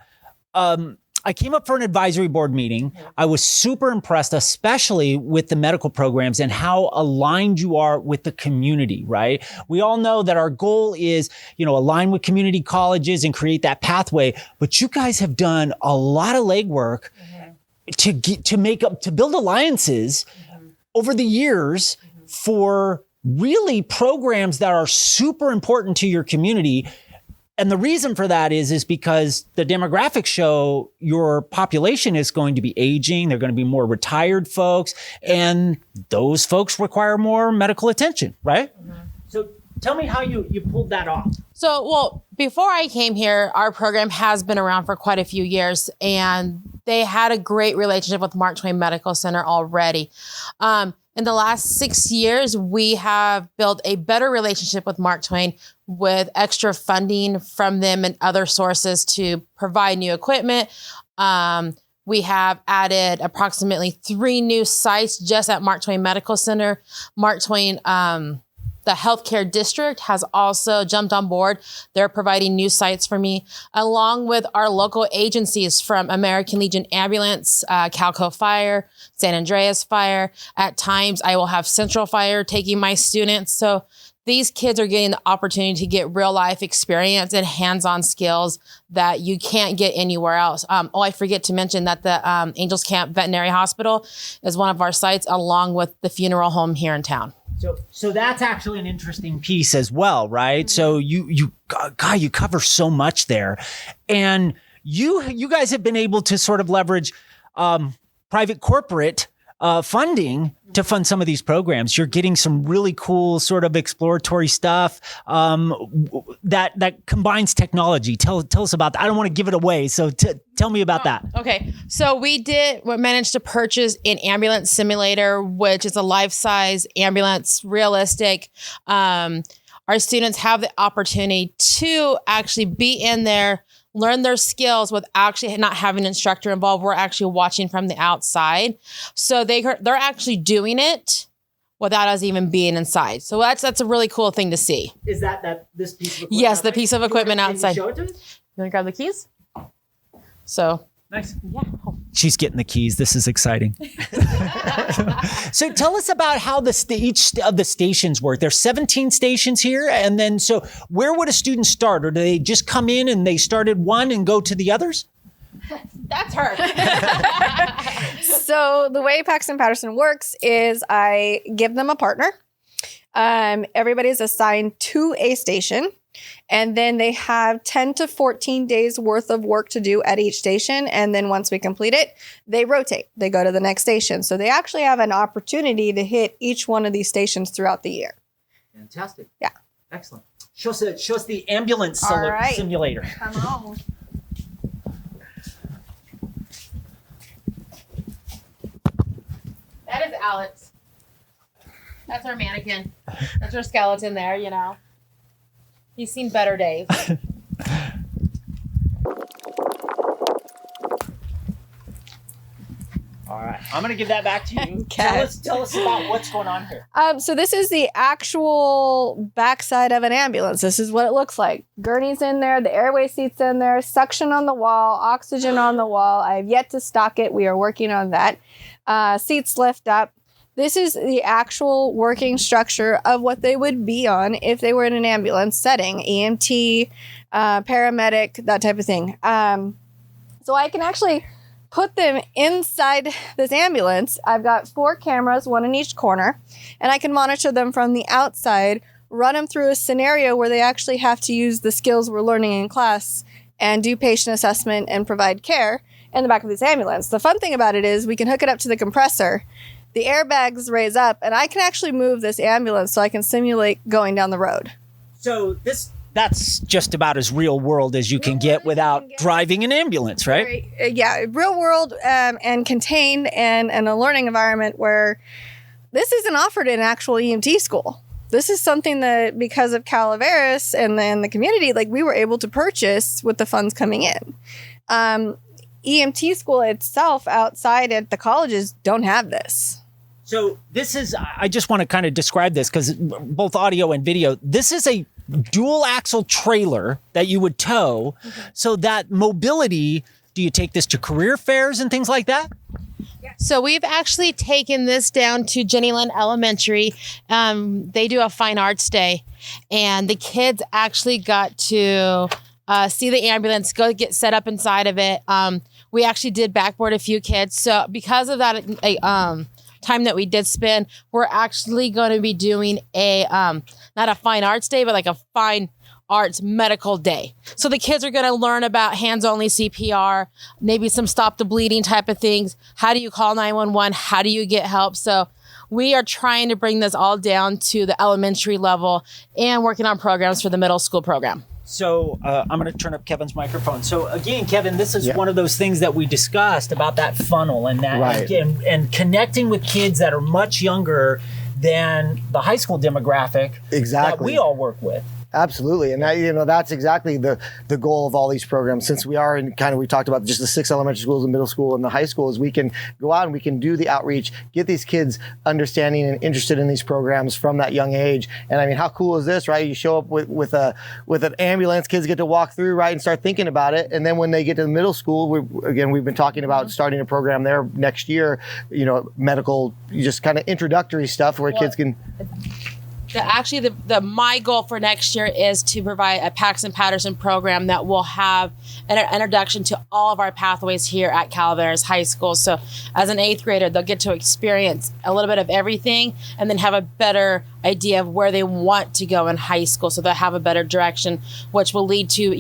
I came up for an advisory board meeting. I was super impressed, especially with the medical programs and how aligned you are with the community, right? We all know that our goal is, align with community colleges and create that pathway. But you guys have done a lot of legwork to build alliances over the years for really programs that are super important to your community. And the reason for that is because the demographics show your population is going to be aging. They're going to be more retired folks, and those folks require more medical attention, right? So tell me how you pulled that off. So, well, before I came here, our program has been around for quite a few years, and they had a great relationship with Mark Twain Medical Center already. In the last 6 years, we have built a better relationship with Mark Twain with extra funding from them and other sources to provide new equipment. We have added approximately 3 new sites just at Mark Twain Medical Center. Mark Twain, the healthcare district has also jumped on board. They're providing new sites for me, along with our local agencies from American Legion Ambulance, Calco Fire, San Andreas Fire. At times, I will have Central Fire taking my students. So these kids are getting the opportunity to get real life experience and hands-on skills that you can't get anywhere else. I forget to mention that the Angels Camp Veterinary Hospital is one of our sites, along with the funeral home here in town. So that's actually an interesting piece as well, right? So you cover so much there, and you guys have been able to sort of leverage private corporate funding to fund some of these programs. You're getting some really cool sort of exploratory stuff that combines technology. Tell us about that. I don't want to give it away, so tell me about that. Okay, so we managed to purchase an ambulance simulator, which is a life-size ambulance, realistic. Our students have the opportunity to actually be in there, learn their skills with actually not having an instructor involved. We're actually watching from the outside. So they're actually doing it without us even being inside. So that's a really cool thing to see. Is that this piece of equipment? Yes, the piece of equipment outside. Can you show it to us? You want to grab the keys? So. Nice. Yeah. She's getting the keys. This is exciting. So tell us about how each of the stations work. There's 17 stations here. And then, so where would a student start? Or do they just come in and they started one and go to the others? That's her. So the way Paxton Patterson works is I give them a partner. Everybody's assigned to a station. And then they have 10 to 14 days worth of work to do at each station. And then once we complete it, they rotate. They go to the next station. So they actually have an opportunity to hit each one of these stations throughout the year. Fantastic. Yeah. Excellent. Show us the ambulance simulator. Come on. That is Alex. That's our mannequin. That's our skeleton there, He's seen better days. All right. I'm going to give that back to you. Tell us about what's going on here. So this is the actual backside of an ambulance. This is what it looks like. Gurney's in there, the airway seat's in there, suction on the wall, oxygen on the wall. I have yet to stock it. We are working on that. Seats lift up. This is the actual working structure of what they would be on if they were in an ambulance setting, EMT, paramedic, that type of thing. So I can actually put them inside this ambulance. I've got 4 cameras, 1 in each corner, and I can monitor them from the outside, run them through a scenario where they actually have to use the skills we're learning in class and do patient assessment and provide care in the back of this ambulance. The fun thing about it is we can hook it up to the compressor. The airbags raise up, and I can actually move this ambulance so I can simulate going down the road. So that's just about as real world as you can get without driving an ambulance, right? Yeah, real world and contained and a learning environment where this isn't offered in actual EMT school. This is something that, because of Calaveras and then the community, like we were able to purchase with the funds coming in. EMT school itself outside at the colleges don't have this. So this is, I just want to kind of describe this because both audio and video, this is a dual axle trailer that you would tow. So that mobility, do you take this to career fairs and things like that? So we've actually taken this down to Jenny Lynn Elementary. They do a fine arts day, and the kids actually got to see the ambulance, go get set up inside of it. We actually did backboard a few kids. So because of that time that we did spend, we're actually going to be doing a not a fine arts day, but like a fine arts medical day. So the kids are going to learn about hands-only CPR, maybe some stop the bleeding type of things. How do you call 911? How do you get help? So we are trying to bring this all down to the elementary level and working on programs for the middle school program. So I'm going to turn up Kevin's microphone. So again, Kevin, this is one of those things that we discussed about that funnel and that and connecting with kids that are much younger than the high school demographic that we all work with. Absolutely. And that, that's exactly the goal of all these programs. Since we are in we talked about just the 6 elementary schools, the middle school and the high schools, we can go out and we can do the outreach, get these kids understanding and interested in these programs from that young age. And I mean, how cool is this, right? You show up with an ambulance, kids get to walk through, right, and start thinking about it. And then when they get to the middle school, we've been talking about starting a program there next year, medical, just kind of introductory stuff where kids can... Actually, my goal for next year is to provide a Paxton Patterson program that will have an introduction to all of our pathways here at Calaveras High School. So as an 8th grader, they'll get to experience a little bit of everything and then have a better idea of where they want to go in high school. So they'll have a better direction, which will lead to,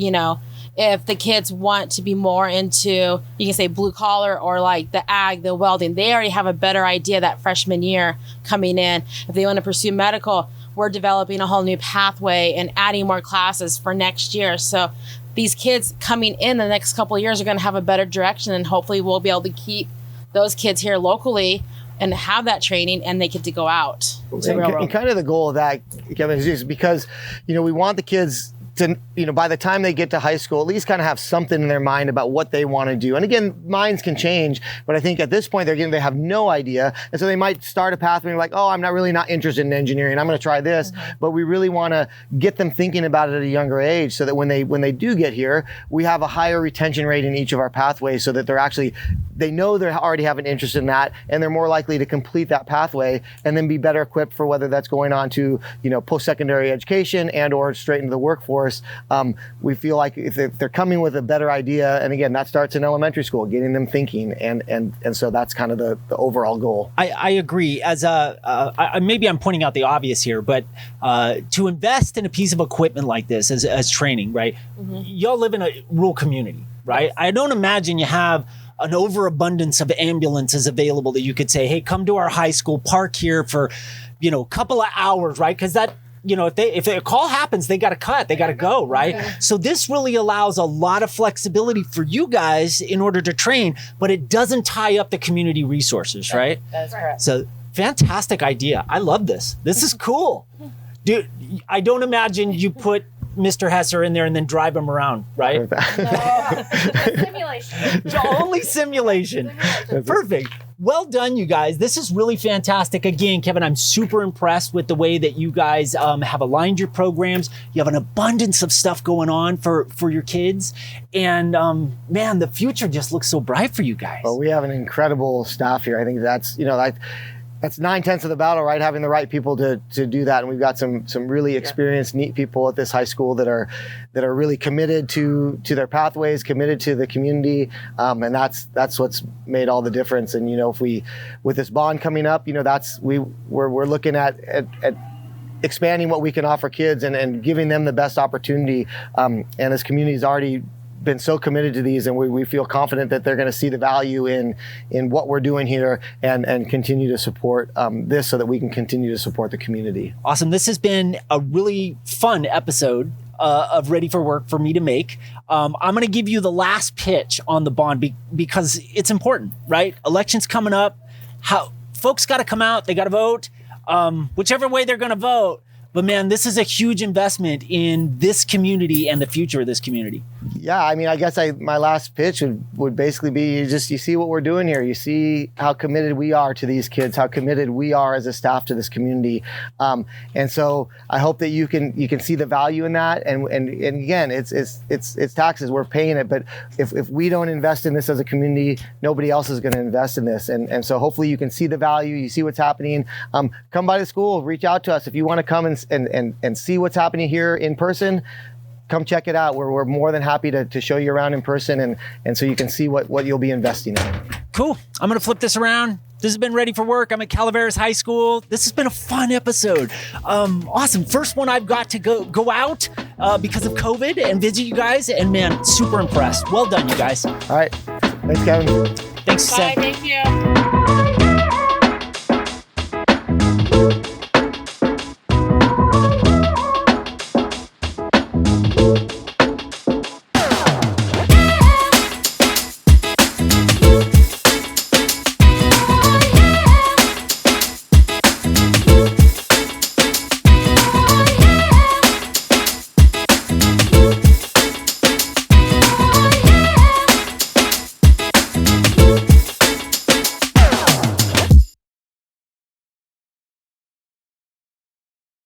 if the kids want to be more into, you can say blue collar or like the ag, the welding, they already have a better idea that freshman year coming in. If they want to pursue medical, we're developing a whole new pathway and adding more classes for next year. So these kids coming in the next couple of years are going to have a better direction, and hopefully we'll be able to keep those kids here locally and have that training, and they get to go out. And kind of the goal of that, Kevin, is just because, we want the kids to, by the time they get to high school, at least kind of have something in their mind about what they want to do. And again, minds can change, but I think at this point they have no idea. And so they might start a pathway like, oh, I'm not interested in engineering. I'm going to try this. But we really want to get them thinking about it at a younger age so that when they do get here, we have a higher retention rate in each of our pathways so that they know they already have an interest in that, and they're more likely to complete that pathway and then be better equipped for whether that's going on to, post-secondary education and or straight into the workforce. We feel like if they're coming with a better idea, and again, that starts in elementary school, getting them thinking, and so that's kind of the overall goal. I agree. As maybe I'm pointing out the obvious here, but to invest in a piece of equipment like this as training, right? Mm-hmm. Y'all live in a rural community, right? Yes. I don't imagine you have an overabundance of ambulances available that you could say, hey, come to our high school, park here for, a couple of hours, right? Because that, if a call happens, they got to cut, they got to go, right? Okay. So this really allows a lot of flexibility for you guys in order to train, but it doesn't tie up the community resources, right? That's correct. So fantastic idea. I love this. This is cool. Dude, I don't imagine you put Mr. Hesser in there and then drive him around, right? Simulation. Only simulation. Perfect. Well done, you guys. This is really fantastic. Again, Kevin, I'm super impressed with the way that you guys have aligned your programs. You have an abundance of stuff going on for your kids. And man, the future just looks so bright for you guys. Well, we have an incredible staff here. I think that's, that's 9/10 of the battle, right? Having the right people to do that. And we've got some really experienced, neat people at this high school that are really committed to their pathways, committed to the community. And that's what's made all the difference. And, if with this bond coming up, we're looking at expanding what we can offer kids and giving them the best opportunity. And this community's already been so committed to these, and we feel confident that they're going to see the value in what we're doing here and continue to support this so that we can continue to support the community. Awesome. This has been a really fun episode of Ready for Work for me to make. I'm going to give you the last pitch on the bond because it's important, right? Elections coming up. folks got to come out. They got to vote, whichever way they're going to vote. But man, this is a huge investment in this community and the future of this community. Yeah, I mean, I guess my last pitch would basically be you see what we're doing here. You see how committed we are to these kids, how committed we are as a staff to this community. And so I hope that you can see the value in that. And again, it's taxes, we're paying it. But if we don't invest in this as a community, nobody else is going to invest in this. And so hopefully you can see the value, you see what's happening. Come by the school, reach out to us. If you want to come and see what's happening here in person, come check it out. We're more than happy to show you around in person and so you can see what you'll be investing in. Cool. I'm going to flip this around. This has been Ready for Work. I'm at Calaveras High School. This has been a fun episode. Awesome. First one I've got to go out because of COVID and visit you guys. And man, super impressed. Well done, you guys. All right. Thanks, Kevin. Thanks, Bye. Thank you.